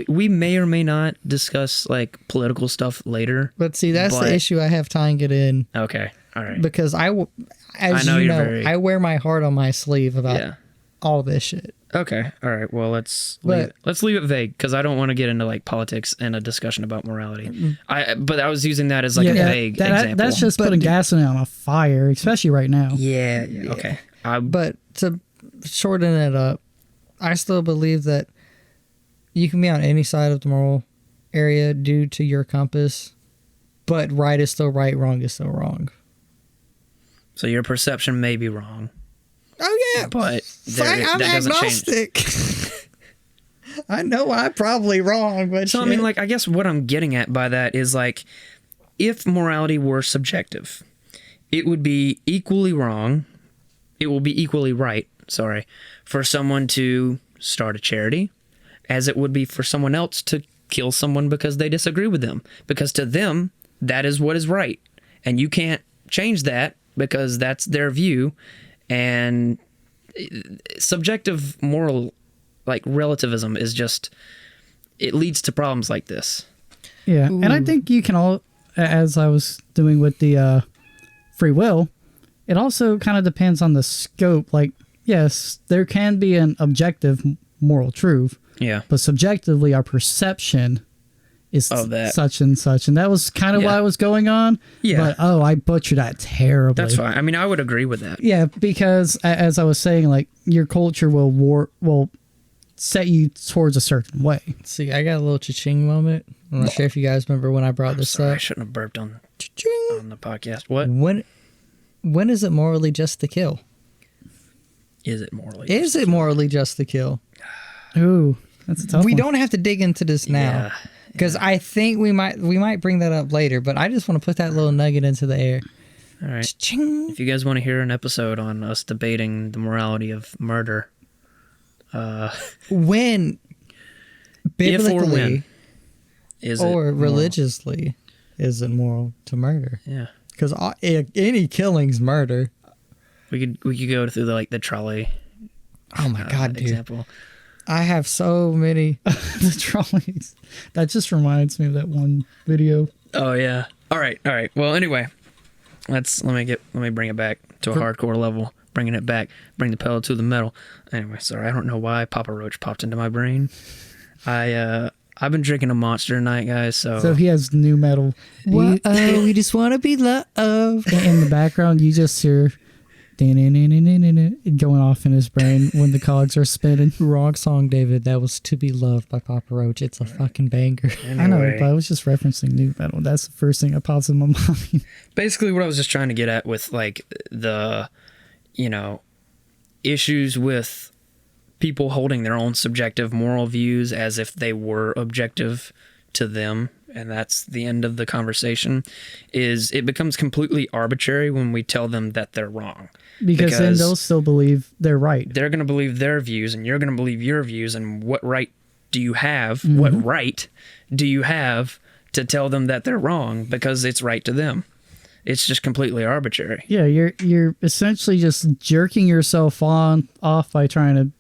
we may or may not discuss like political stuff later. But see, that's the issue I have tying it in. Okay, all right. Because I wear my heart on my sleeve about all this shit. Okay. All right. Well, let's But- leave it vague because I don't want to get into like politics and a discussion about morality. But I was using that as like a vague example. That's just putting gasoline on a fire, especially right now. yeah. Okay. But to shorten it up, I still believe that you can be on any side of the moral area due to your compass, but right is still right, wrong is still wrong. So your perception may be wrong, Oh yeah, but I'm that doesn't change. agnostic. I know I'm probably wrong, but So I mean, like, I guess what I'm getting at by that is like, if morality were subjective, it would be equally wrong. It will be equally right. Sorry, for someone to start a charity, as it would be for someone else to kill someone because they disagree with them. Because to them, that is what is right, and you can't change that because that's their view. And subjective moral, like relativism, is just, it leads to problems like this. Yeah, and I think you can all, as I was doing with the free will, it also kind of depends on the scope. Like, yes, there can be an objective moral truth, Yeah. but subjectively, our perception is Of that. such and such, and that was kind of Yeah. what I was going on. Yeah. But I butchered that terribly. That's fine. I mean, I would agree with that. Yeah, because as I was saying, like your culture will set you towards a certain way. See, I got a little cha-ching moment. I'm not sure if you guys remember when I brought this Sorry, I up. shouldn't have burped on Cha-ching. the podcast. What When is it morally just to kill? is it morally? Is it morally just to kill? Ooh, that's a tough We one. don't have to dig into this now. Yeah. Because I think we might bring that up later, but I just want to put that little nugget into the air. All right. Cha-ching. If you guys want to hear an episode on us debating the morality of murder, When if or biblically when is it or moral? religiously is it moral to murder? Yeah. Because any killing's murder. We could go through the trolley Oh my God, dude. example. I have so many. The trolleys. That just reminds me of that one video. Oh yeah. All right. Well, anyway, let me bring it back to a hardcore level. Bringing it back. Bring the pedal to the metal. Anyway, sorry. I don't know why Papa Roach popped into my brain. I've been drinking a Monster tonight, guys. So he has new metal. Whoa, we just want to be loved. In the background, you just hear going off in his brain when the cogs are spinning. Wrong song, David. That was To Be Loved by Papa Roach. It's a fucking banger. I know, but I was just referencing new metal. That's the first thing that pops in my mind. Basically, what I was just trying to get at with like the, issues with people holding their own subjective moral views as if they were objective to them, and that's the end of the conversation, is it becomes completely arbitrary when we tell them that they're wrong. Because then they'll still believe they're right. They're going to believe their views, and you're going to believe your views, and what right do you have? What right do you have to tell them that they're wrong because it's right to them? It's just completely arbitrary. Yeah, you're essentially just jerking yourself off by trying to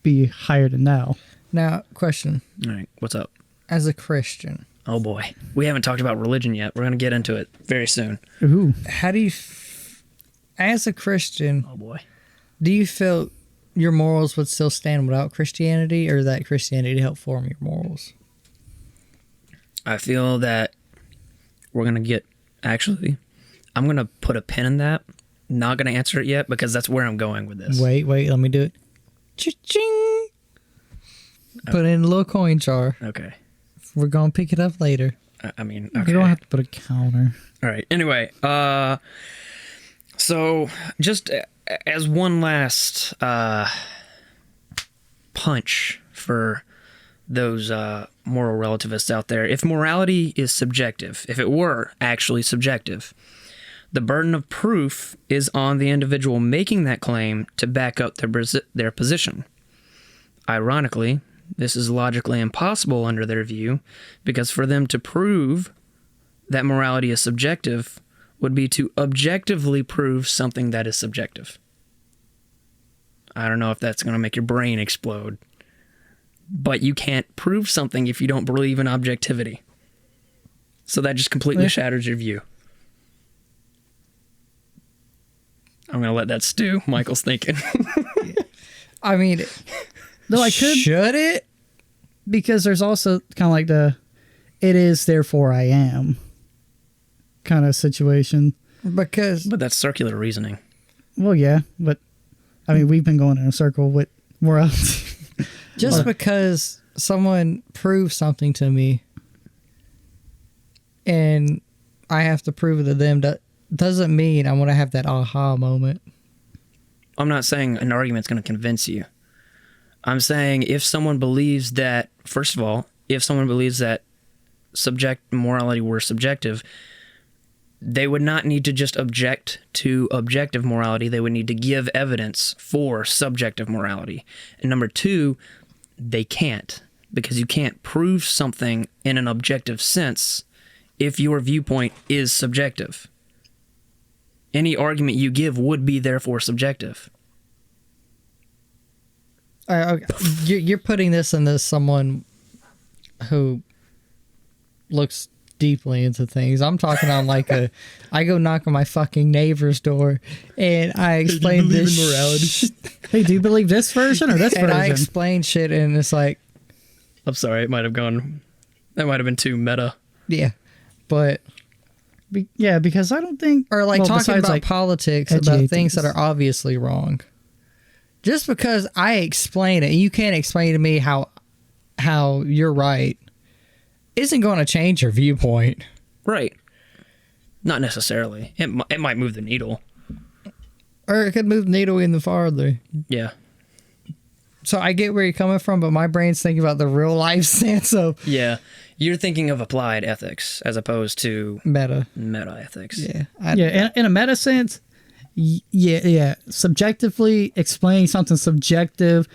be higher than thou. Now, question. All right, what's up? As a Christian, Oh boy, we haven't talked about religion yet. We're gonna get into it very soon. Ooh. how do you, as a Christian, Oh boy. do you feel your morals would still stand without Christianity, or that Christianity helped form your morals? I feel that we're gonna get. Actually, I'm gonna put a pin in that. Not gonna answer it yet because that's where I'm going with this. Wait, let me do it. Cha-ching! Put it in a little coin jar. Okay. We're gonna pick it up later. I mean, You okay. don't have to put a counter. All right. Anyway, so just as one last punch for those moral relativists out there, if morality is subjective, if it were actually subjective, the burden of proof is on the individual making that claim to back up their position. Ironically, this is logically impossible under their view, because for them to prove that morality is subjective would be to objectively prove something that is subjective. I don't know if that's going to make your brain explode, but you can't prove something if you don't believe in objectivity. So that just completely shatters your view. I'm going to let that stew. Michael's thinking. I mean, Though I could, should it? because there's also kind of like the "it is, therefore I am" kind of situation. Because But that's circular reasoning. Well, yeah, but I mean, we've been going in a circle with morality. just because someone proves something to me and I have to prove it to them, that doesn't mean I want to have that aha moment. I'm not saying an argument's going to convince you. I'm saying if someone believes that, first of all, if someone believes that morality were subjective, they would not need to just object to objective morality. They would need to give evidence for subjective morality. And number two, they can't, because you can't prove something in an objective sense if your viewpoint is subjective. Any argument you give would be therefore subjective. Okay. You're putting this into someone who looks deeply into things. I'm talking on like I go knock on my fucking neighbor's door and I explain this morality. Hey, do you believe this version or this And I version? explain shit and it's like, I'm sorry, it might have gone. That might have been too meta. yeah, but Yeah, because I don't think, or like well, talking besides, about like, politics, edgy about things that atheists. are obviously wrong. Just because I explain it, you can't explain to me how you're right, isn't going to change your viewpoint. Right. Not necessarily. It might move the needle. Or it could move the needle even farther. Yeah. So I get where you're coming from, but my brain's thinking about the real life sense of Yeah. You're thinking of applied ethics as opposed to meta. meta ethics. Yeah. yeah, in a meta sense, yeah. Subjectively explaining something subjective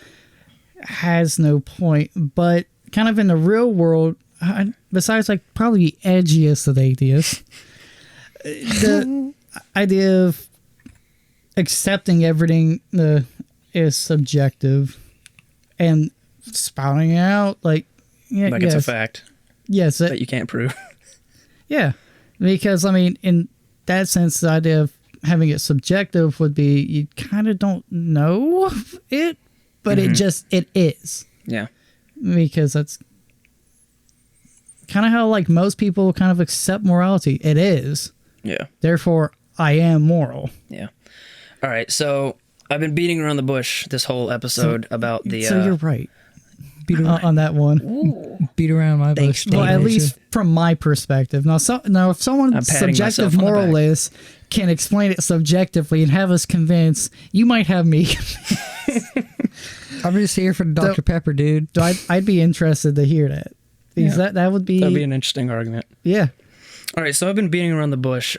has no point, but kind of in the real world, besides like probably the edgiest of atheists, the idea of accepting everything is subjective and spouting it out like Like yes, it's a fact yes, that you can't prove. yeah, because I mean, in that sense, the idea of having it subjective would be you kind of don't know it, but it is, Yeah. because that's kind of how like most people kind of accept morality. It is, Yeah. therefore I am moral. Yeah. All right. So I've been beating around the bush this whole episode about the. So you're right beat around, on that one. beat around my bush. Well, at teenager. least from my perspective. Now, if someone I'm patting subjective myself on the back. moralist can explain it subjectively and have us convinced, you might have me. I'm just here for the Dr. Pepper, dude. So I'd be interested to hear that. Because Yeah. that would be, That'd be an interesting argument. yeah. All right, so I've been beating around the bush.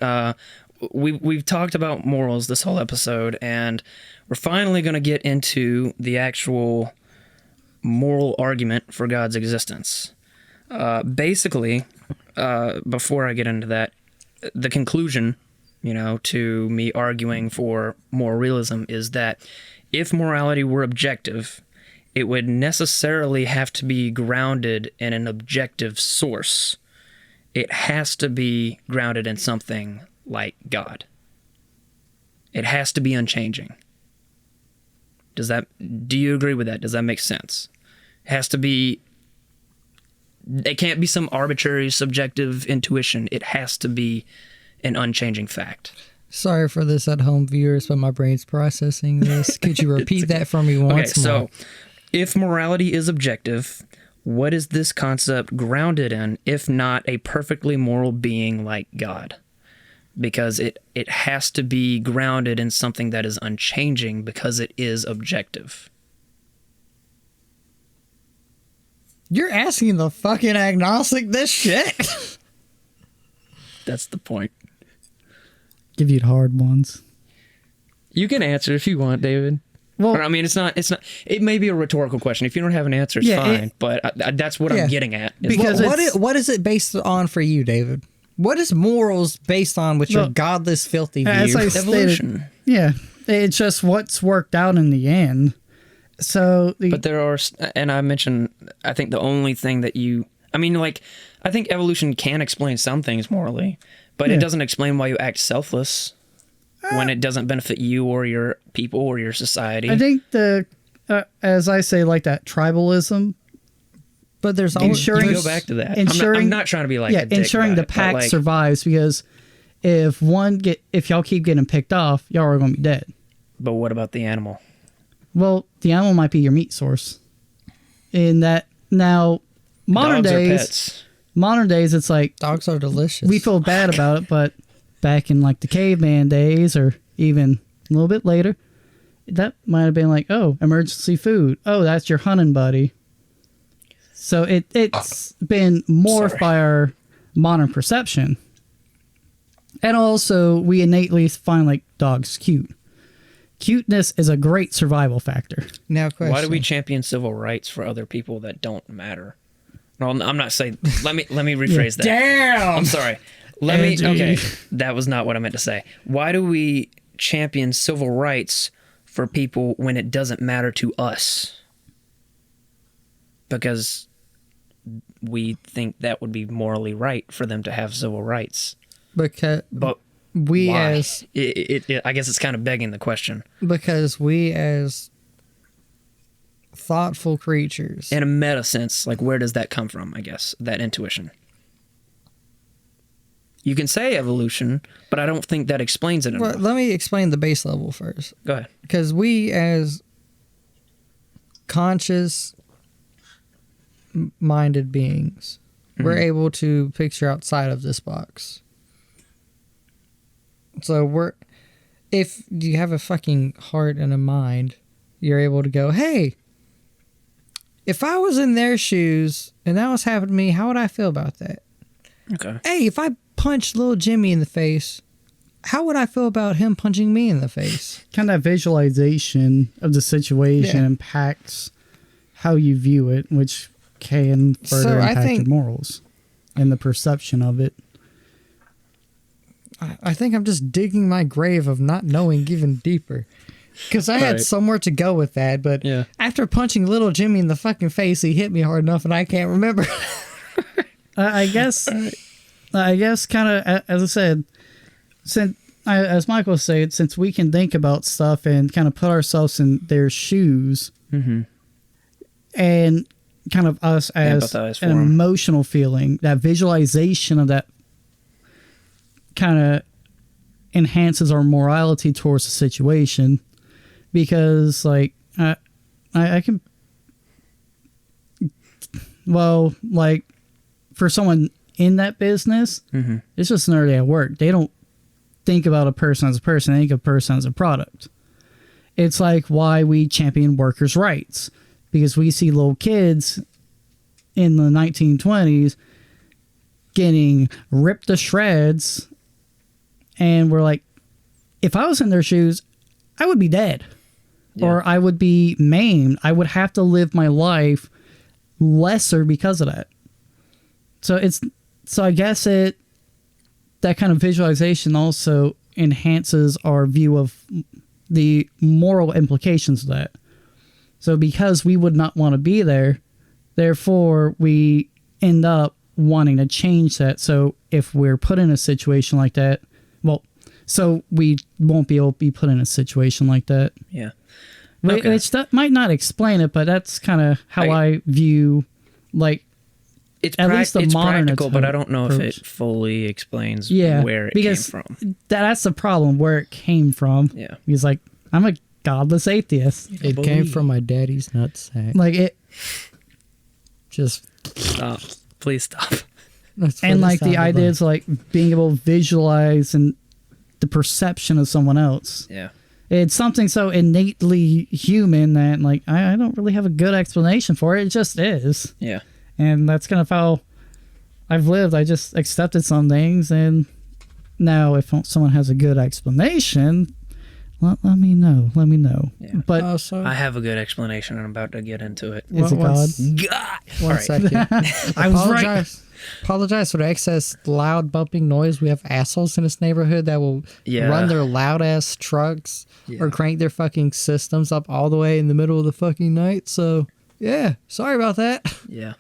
We've talked about morals this whole episode, and we're finally going to get into the actual moral argument for God's existence. Basically, before I get into that, the conclusion, to me arguing for moral realism is that if morality were objective, it would necessarily have to be grounded in an objective source. It has to be grounded in something like God. It has to be unchanging. Do you agree with that? Does that make sense? It has to be, it can't be some arbitrary subjective intuition. It has to be an unchanging fact. Sorry for this at home viewers, but my brain's processing this. Could you repeat that for me once Okay, more? so if morality is objective, what is this concept grounded in, if not a perfectly moral being like God? Because it has to be grounded in something that is unchanging because it is objective. You're asking the fucking agnostic this shit? That's the point. Give you the hard ones. You can answer if you want, David. Well, Or, I mean, it's not. It may be a rhetorical question. If you don't have an answer, it's Yeah, fine. But that's what Yeah. I'm getting at. is Because What is it based on for you, David? What is morals based on with your Well, godless, filthy view? as I stated, evolution. yeah, it's just what's worked out in the end. So, But there are, and I mentioned, I think the only thing that I think evolution can explain some things morally, but Yeah. it doesn't explain why you act selfless when it doesn't benefit you or your people or your society. I think the as I say, like that tribalism. But there's always Ensuring- You go back to that. Ensuring- I'm not trying to be like yeah, a dick ensuring about the it, but, pack like, survives, because if y'all keep getting picked off, y'all are going to be dead. But what about the animal? Well, the animal might be your meat source. In that now, Dogs are pets. modern days, it's like dogs are delicious. we feel bad about it, but back in like the caveman days, or even a little bit later, that might have been like, oh, emergency food. Oh, that's your hunting buddy. So it's been morphed Sorry. by our modern perception. And also, we innately find like dogs cute. Cuteness is a great survival factor. Now, question. Why do we champion civil rights for other people that don't matter? No, I'm not saying. Let me rephrase that. Damn. I'm sorry. Let me. Edgy. Okay, that was not what I meant to say. Why do we champion civil rights for people when it doesn't matter to us? Because we think that would be morally right for them to have civil rights. Because But we why? as I guess it's kind of begging the question. because we as thoughtful creatures. In a meta sense, like where does that come from? I guess that intuition. You can say evolution, but I don't think that explains it Well, enough. let me explain the base level first. Go ahead. Because we as conscious minded beings, we're able to picture outside of this box. So if you have a fucking heart and a mind, you're able to go, hey, if I was in their shoes and that was happening to me, how would I feel about that? Okay. Hey, if I punched little Jimmy in the face, how would I feel about him punching me in the face? Kind of visualization of the situation Yeah. impacts how you view it, which can further So I impact think- your morals and the perception of it. I think I'm just digging my grave of not knowing even deeper. Because I had Right. somewhere to go with that, but Yeah. after punching little Jimmy in the fucking face, he hit me hard enough and I can't remember. I guess kind of, as I said, as Michael said, since we can think about stuff and kind of put ourselves in their shoes, and kind of us as Empathize for an 'em. emotional feeling, that visualization of that kind of enhances our morality towards the situation, because like I can, well, like for someone in that business, it's just another day at work. They don't think about a person as a person. They think of a person as a product. It's like why we champion workers' rights, because we see little kids in the 1920s getting ripped to shreds, and we're like, if I was in their shoes, I would be dead. Yeah. Or I would be maimed. I would have to live my life lesser because of that. So I guess that kind of visualization also enhances our view of the moral implications of that. So because we would not want to be there, therefore we end up wanting to change that. So if we're put in a situation like that, well, so we won't be able to be put in a situation like that. Yeah. Wh- Okay. Which that might not explain it, but that's kind of how I- I view, like, It's At least the it's modern practical, but I don't know if approach. it fully explains yeah, where it because came from. that's the problem, where it came from. Yeah. He's like, I'm a godless atheist. It came from my daddy's nutsack. Like it, Just Stop. Please stop. that's what and it like the sounded idea is like being able to visualize and the perception of someone else. Yeah. It's something so innately human that like I don't really have a good explanation for it. It just is. Yeah. And that's kind of how I've lived. I just accepted some things, and now if someone has a good explanation, let me know. Let me know. Yeah. But Oh, so I have a good explanation. I'm about to get into it. is it God? God. One All right. second. I was right. Apologize for the excess loud bumping noise. We have assholes in this neighborhood that will Yeah. run their loud ass trucks or crank their fucking systems up all the way in the middle of the fucking night. So yeah, sorry about that. Yeah.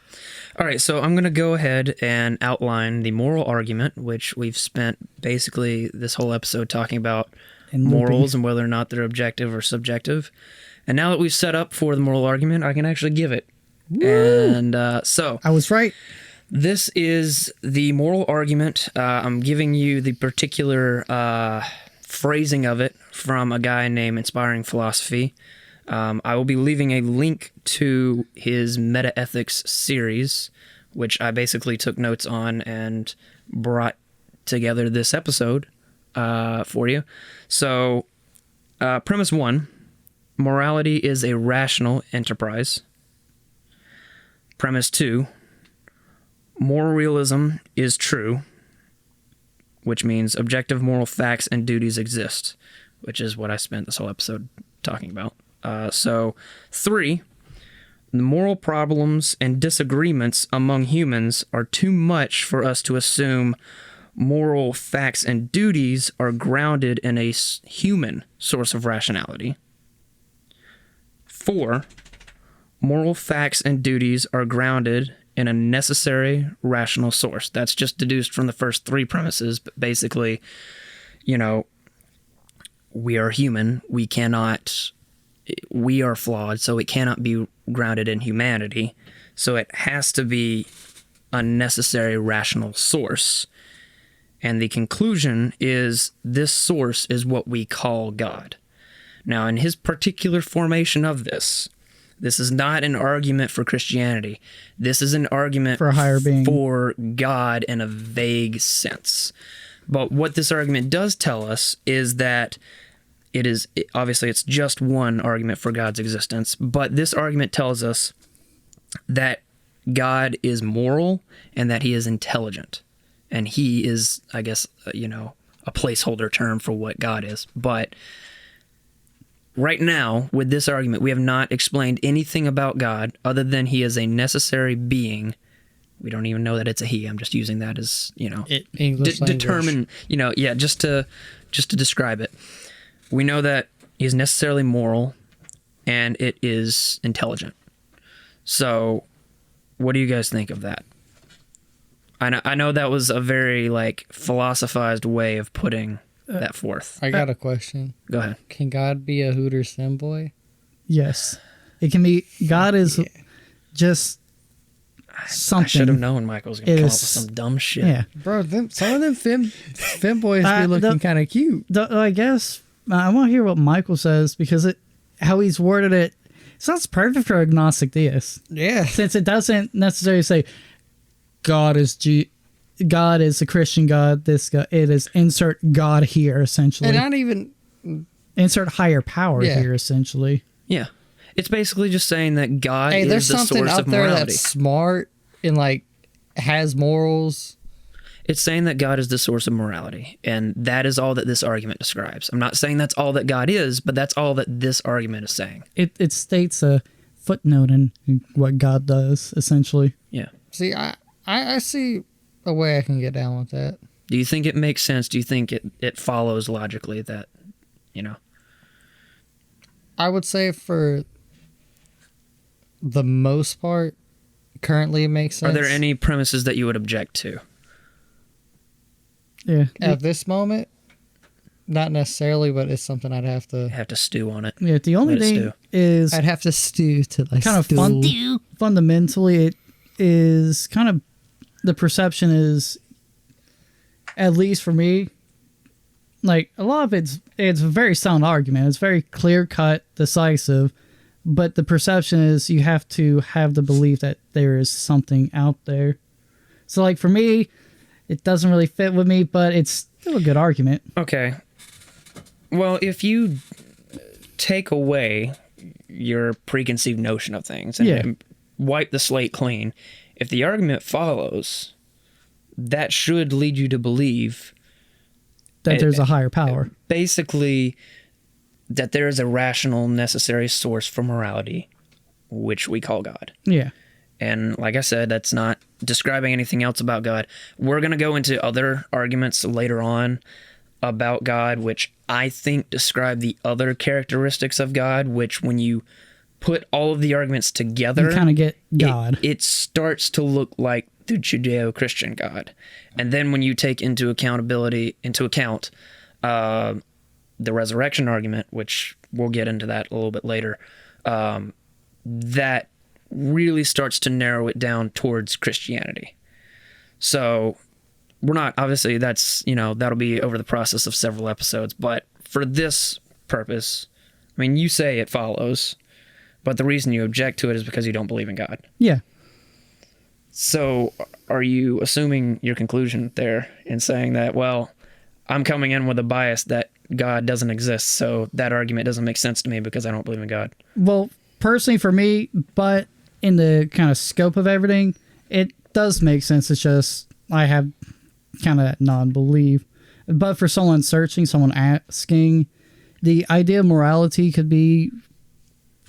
All right, so I'm going to go ahead and outline the moral argument, which we've spent basically this whole episode talking about And morals and whether or not they're objective or subjective. And now that we've set up for the moral argument, I can actually give it. And so I was right. this is the moral argument. I'm giving you the particular phrasing of it from a guy named Inspiring Philosophy. I will be leaving a link to his Metaethics series, which I basically took notes on and brought together this episode for you. So, premise 1, morality is a rational enterprise. Premise 2, moral realism is true, which means objective moral facts and duties exist, which is what I spent this whole episode talking about. So, 3, the moral problems and disagreements among humans are too much for us to assume moral facts and duties are grounded in a human source of rationality. 4, moral facts and duties are grounded in a necessary rational source. That's just deduced from the first 3 premises, but basically, you know, we are human. We are flawed, so it cannot be grounded in humanity. So it has to be a necessary rational source. And the conclusion is this source is what we call God. Now, in his particular formation of this is not an argument for Christianity. This is an argument For a higher being. for God in a vague sense. But what this argument does tell us is that obviously it's just one argument for God's existence, but this argument tells us that God is moral and that he is intelligent. And he is, I guess, a placeholder term for what God is. But right now, with this argument, we have not explained anything about God other than he is a necessary being. We don't even know that it's a he. I'm just using that as, English language. determine, just to describe it. We know that he's necessarily moral and it is intelligent. So, what do you guys think of that? I know that was a very philosophized way of putting that forth. I got a question. Go ahead. Can God be a Hooters femboy? Yes. It can be. God is just something. I should have known Michael was going to come up with some dumb shit. Yeah. Bro, some of them femboys be looking kind of cute. I guess I want to hear what Michael says because how he's worded it sounds perfect for agnostic theists. Yeah. Since it doesn't necessarily say God is a Christian God. This God, it is insert God here essentially. And not even insert higher power Yeah. here essentially. Yeah. It's basically just saying that God hey, is there's the something source out of there morality. that's smart and has morals. It's saying that God is the source of morality, and that is all that this argument describes. I'm not saying that's all that God is, but that's all that this argument is saying. It states a footnote in what God does essentially. Yeah. See, I see a way I can get down with that. Do you think it makes sense? Do you think it follows logically that, I would say for the most part, currently it makes sense. Are there any premises that you would object to? Yeah. At this moment? Not necessarily, but it's something I'd have to... Have to stew on it. Yeah, the only Let it thing stew. is I'd have to stew to kind of fundamentally it is kind of the perception is, at least for me, a lot of it's a very sound argument. It's very clear cut, decisive, but the perception is you have to have the belief that there is something out there. So for me, it doesn't really fit with me, but it's still a good argument. Okay. Well, if you take away your preconceived notion of things and wipe the slate clean, if the argument follows, that should lead you to believe That there's a higher power. basically that there is a rational, necessary source for morality, which we call God. Yeah. And like I said, that's not describing anything else about God. We're going to go into other arguments later on about God, which I think describe the other characteristics of God, which when you put all of the arguments together, You kind of get God. It starts to look like the Judeo-Christian God. And then when you take into account the resurrection argument, which we'll get into that a little bit later, that really starts to narrow it down towards Christianity. So we're not, obviously that's, that'll be over the process of several episodes, but for this purpose, I mean, you say it follows, but the reason you object to it is because you don't believe in God. Yeah. So are you assuming your conclusion there in saying that, well, I'm coming in with a bias that God doesn't exist, so that argument doesn't make sense to me because I don't believe in God? Well, personally for me, but in the kind of scope of everything, it does make sense. It's just I have kind of non-belief. But for someone searching, someone asking, the idea of morality could be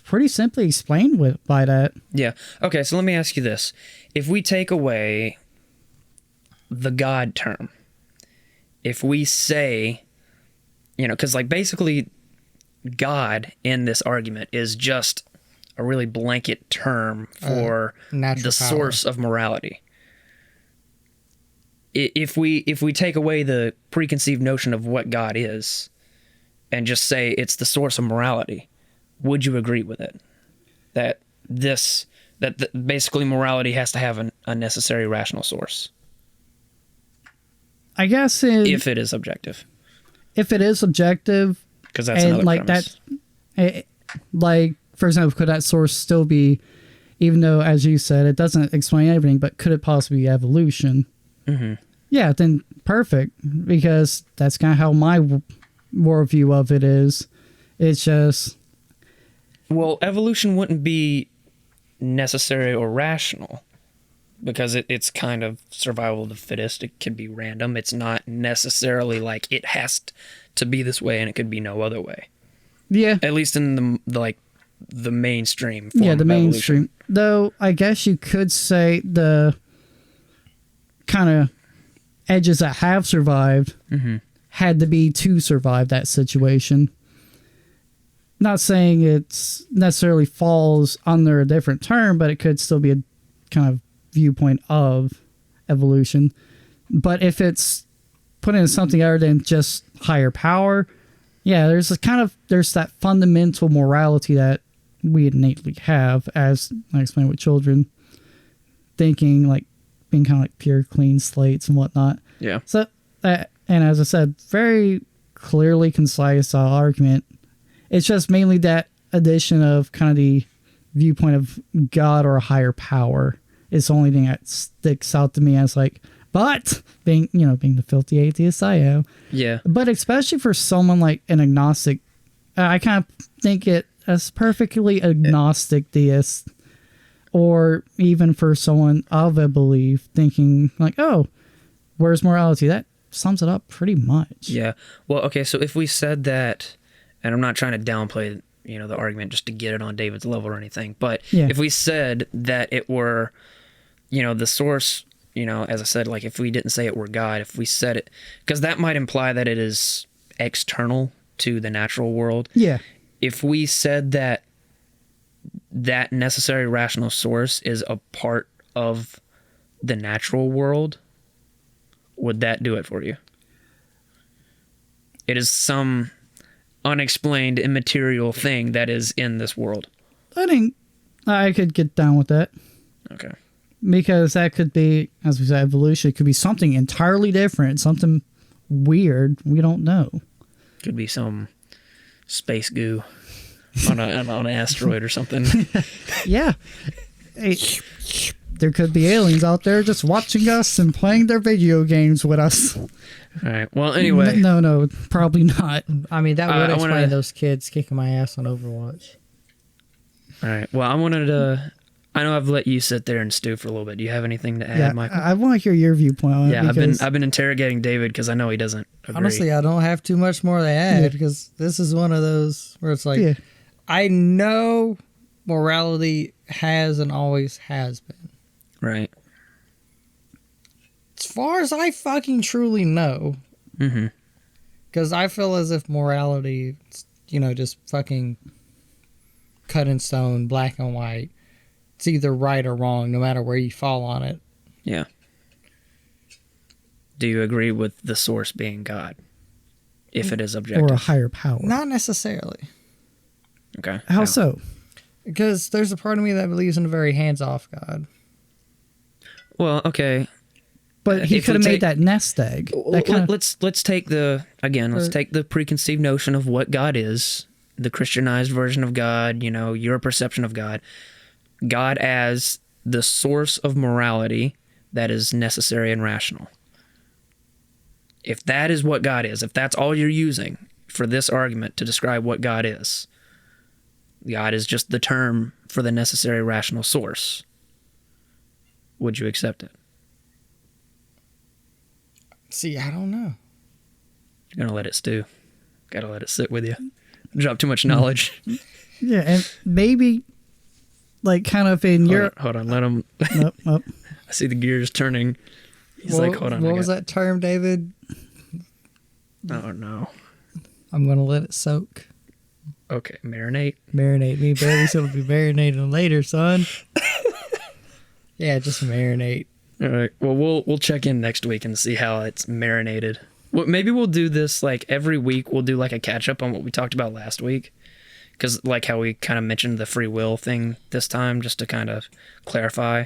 pretty simply explained by that. Yeah. Okay, so let me ask you this. If we take away the God term, if we say, because like basically God in this argument is just a really blanket term for natural the power. source of morality. If we take away the preconceived notion of what God is and just say it's the source of morality, would you agree with it? That basically morality has to have a necessary rational source. I guess If it is objective. If it is objective, Because that's and another like premise. like for example, could that source still be, even though as you said it doesn't explain everything, but could it possibly be evolution? Mm-hmm. Yeah, then perfect, because that's kind of how my worldview of it is. It's just, Well, evolution wouldn't be necessary or rational because it's kind of survival of the fittest. It can be random. It's not necessarily like it has to be this way and it could be no other way. yeah, At least in the mainstream form yeah, the of mainstream. evolution. Though I guess you could say the kind of edges that have survived had to be to survive that situation. Not saying it's necessarily falls under a different term, but it could still be a kind of viewpoint of evolution. But if it's put into something other than just higher power, yeah, there's that fundamental morality that we innately have, as I explained with children, thinking like being kind of like pure clean slates and whatnot. Yeah. So, and as I said, very clearly concise argument. It's just mainly that addition of kind of the viewpoint of God or a higher power is the only thing that sticks out to me as like, but being the filthy atheist I am. Yeah. But especially for someone like an agnostic, I kind of think it as perfectly agnostic deist, or even for someone of a belief thinking like, oh, where's morality? That sums it up pretty much. Yeah. Well, okay, so if we said that, and I'm not trying to downplay, the argument just to get it on David's level or anything, but Yeah. if we said that it were, the source, as I said, like if we didn't say it were God, if we said it, because that might imply that it is external to the natural world. Yeah. If we said that necessary rational source is a part of the natural world, would that do it for you? It is some unexplained immaterial thing that is in this world. I think I could get down with that. Okay. Because that could be, as we said, evolution. It could be something entirely different, something weird. We don't know. Could be some space goo on an asteroid or something. Yeah. Hey, there could be aliens out there just watching us and playing their video games with us. All right. Well, anyway. No, probably not. I mean, that would I explain wanna- those kids kicking my ass on Overwatch. All right. Well, I know I've let you sit there and stew for a little bit. Do you have anything to add, Yeah, Michael? I want to hear your viewpoint on it. Yeah, because I've been interrogating David because I know he doesn't agree. Honestly, I don't have too much more to add Yeah. because this is one of those where it's like, Yeah. I know morality has and always has been. Right. As far as I fucking truly know, Mm-hmm. because I feel as if morality, just fucking cut in stone, black and white. It's either right or wrong, no matter where you fall on it. Yeah. Do you agree with the source being God? if it is or objective. a higher power. Not necessarily. Okay. How so? Because there's a part of me that believes in a very hands-off God. Well, okay. But he If could we have made take- that nest egg. That kind of, Let's take the preconceived notion of what God is, the Christianized version of God, your perception of God. God as the source of morality that is necessary and rational. If that is what God is, if that's all you're using for this argument to describe what God is just the term for the necessary rational source, would you accept it? See, I don't know. You're gonna let it stew. Gotta let it sit with you. Drop too much knowledge. yeah, and maybe like kind of in your Hold on, let him. nope, nope. I see the gears turning. He's like, hold on. What was that term, David? Oh no. I'm going to let it soak. Okay, marinate. Marinate me, baby. So it'll be marinating later, son. Yeah, just marinate. All right. Well, we'll check in next week and see how it's marinated. Well, maybe we'll do this like every week. We'll do like a catch up on what we talked about last week, because like how we kind of mentioned the free will thing this time, just to kind of clarify.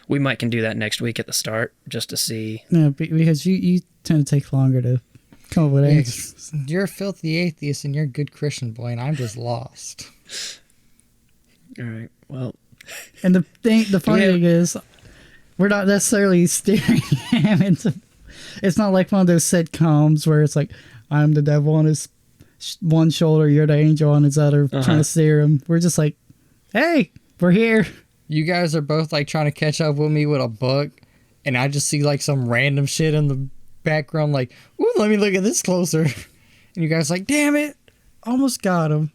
We might can do that next week at the start, just to see. No, because you tend to take longer to come up with answers. You're a filthy atheist and you're a good Christian boy, and I'm just lost. All right. Well, And the funny Yeah. thing is, we're not necessarily steering him into. It's not like one of those sitcoms where it's like, I'm the devil on his one shoulder, you're the angel on his other, trying to steer him. We're just like, hey, we're here. You guys are both like trying to catch up with me with a book, and I just see like some random shit in the background, like, ooh, let me look at this closer. And you guys like, damn it. Almost got him.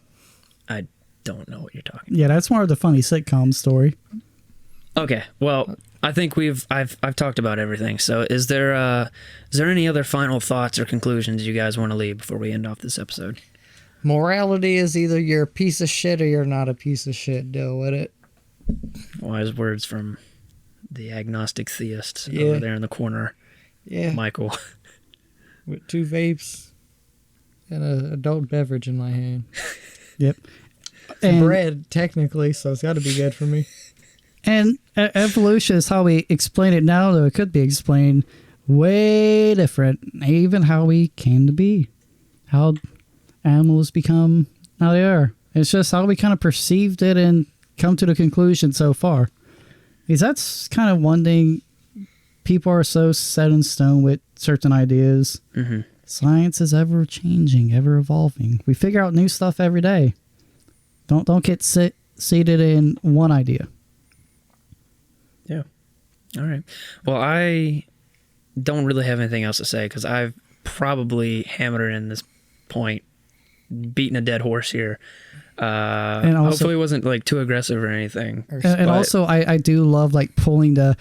I don't know what you're talking Yeah, that's more of the funny sitcom story. about. Okay. Well, I think I've talked about everything. So is there any other final thoughts or conclusions you guys want to leave before we end off this episode? Morality is either you're a piece of shit or you're not a piece of shit. Deal with it. Wise words from the agnostic theist Yeah. over there in the corner, Yeah. Michael. With 2 vapes and an adult beverage in my hand. Yep. Bread, technically, so it's got to be good for me. And evolution is how we explain it now, though it could be explained way different. Even how we came to be, how animals become how they are. It's just how we kind of perceived it and come to the conclusion so far. Because that's kind of one thing. People are so set in stone with certain ideas. Mm-hmm. Science is ever changing, ever evolving. We figure out new stuff every day. Don't get seated in one idea. Yeah. All right. Well, I don't really have anything else to say because I've probably hammered in this point, beating a dead horse here. And also, hopefully it wasn't like too aggressive or anything. and also I do love like pulling the.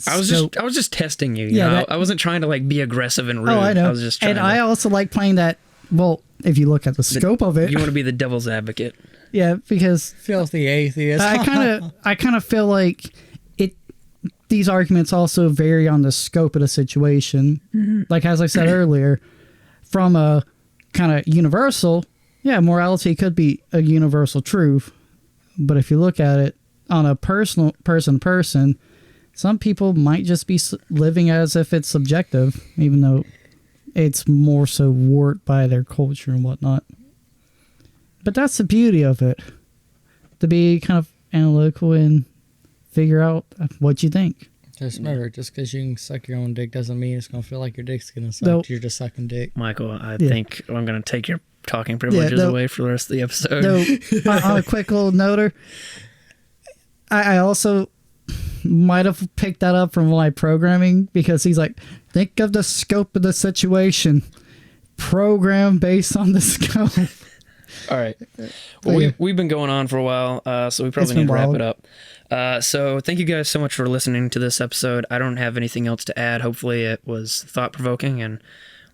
I was just testing you. Yeah, I wasn't trying to like be aggressive and rude. Oh, I know. I was just trying and to, I also like playing that. Well, if you look at the scope of it, you want to be the devil's advocate. yeah, because Filthy atheist. I kind of feel like it. These arguments also vary on the scope of the situation. Mm-hmm. Like as I said earlier, from a kind of universal, yeah, morality could be a universal truth, but if you look at it on a personal person to person, some people might just be living as if it's subjective, even though it's more so warped by their culture and whatnot. But that's the beauty of it, to be kind of analytical and figure out what you think. Just remember, just because you can suck your own dick doesn't mean it's going to feel like your dick's going to suck. Nope. You're just sucking dick. Michael, I Yeah. think I'm going to take your talking privileges no. away for the rest of the episode. So, on a quick little noter, I also might have picked that up from my programming because he's like, think of the scope of the situation. Program based on the scope. All right. Well, we've been going on for a while, so we probably need to wrap it up. So thank you guys so much for listening to this episode. I don't have anything else to add. Hopefully it was thought-provoking, and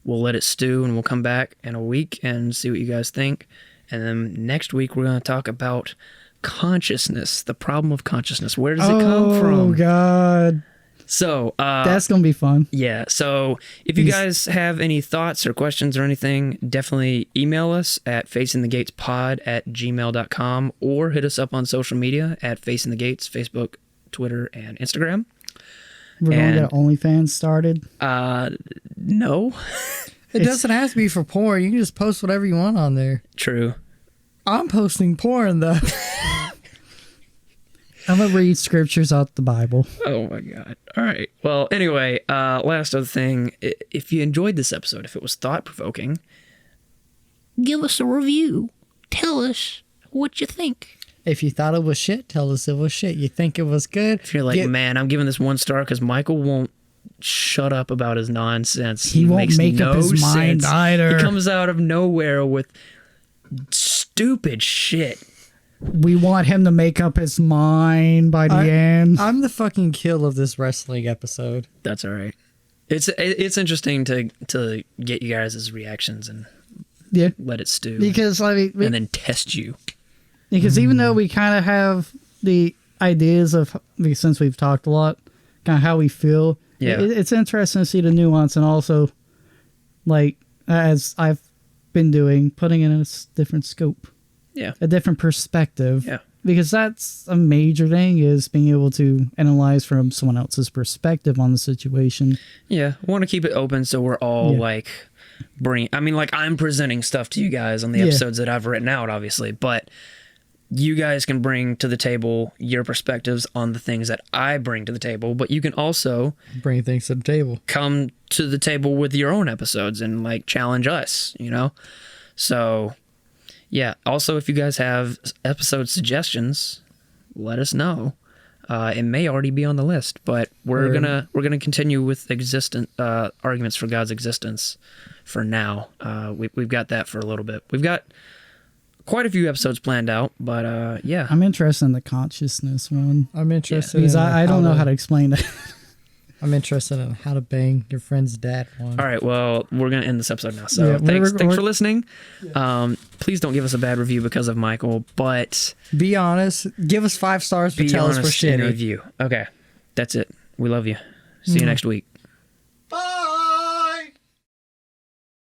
we'll let it stew, and we'll come back in a week and see what you guys think. And then next week we're going to talk about consciousness, the problem of consciousness. Where does it come from? Oh, God. So That's gonna be fun. yeah. So if you guys have any thoughts or questions or anything, definitely email us at facingthegatespod@gmail.com or hit us up on social media at Facing the Gates, Facebook, Twitter, and Instagram. We're gonna get OnlyFans started. No. It doesn't have to be for porn. You can just post whatever you want on there. True. I'm posting porn though. I'm gonna read scriptures out the Bible. Oh my God. All right. Well, anyway, last other thing. If you enjoyed this episode, if it was thought-provoking, give us a review. Tell us what you think. If you thought it was shit, tell us it was shit. You think it was good? If you're like, man, I'm giving this 1 star because Michael won't shut up about his nonsense. He won't makes make up his sense. mind either. He comes out of nowhere with stupid shit. We want him to make up his mind by the end. I'm the fucking kill of this wrestling episode. That's all right. It's interesting to get you guys' reactions and Yeah, let it stew. because and then test you. Because even though we kind of have the ideas of, since we've talked a lot, kind of how we feel, Yeah. it's interesting to see the nuance and also, like, as I've been doing, putting it in a different scope, Yeah. a different perspective. Yeah. Because that's a major thing, is being able to analyze from someone else's perspective on the situation. Yeah. I want to keep it open so we're all Yeah. like I'm presenting stuff to you guys on the Yeah. episodes that I've written out, obviously, but you guys can bring to the table your perspectives on the things that I bring to the table, but you can also Bring things to the table. come to the table with your own episodes and like challenge us, you know? So yeah. Also, if you guys have episode suggestions, let us know. It may already be on the list, but we're gonna continue with existent arguments for God's existence for now. We've got that for a little bit. We've got quite a few episodes planned out, but yeah. I'm interested in the consciousness one. I'm interested Because in I don't know how to explain that. I'm interested in how to bang your friend's dad one. All right, well, we're going to end this episode now. So Yeah, thanks we're- for listening. Please don't give us a bad review because of Michael, but Be honest. Give us 5 stars, but be tell us honest we're in your shitty. review. Okay, that's it. We love you. See you next week.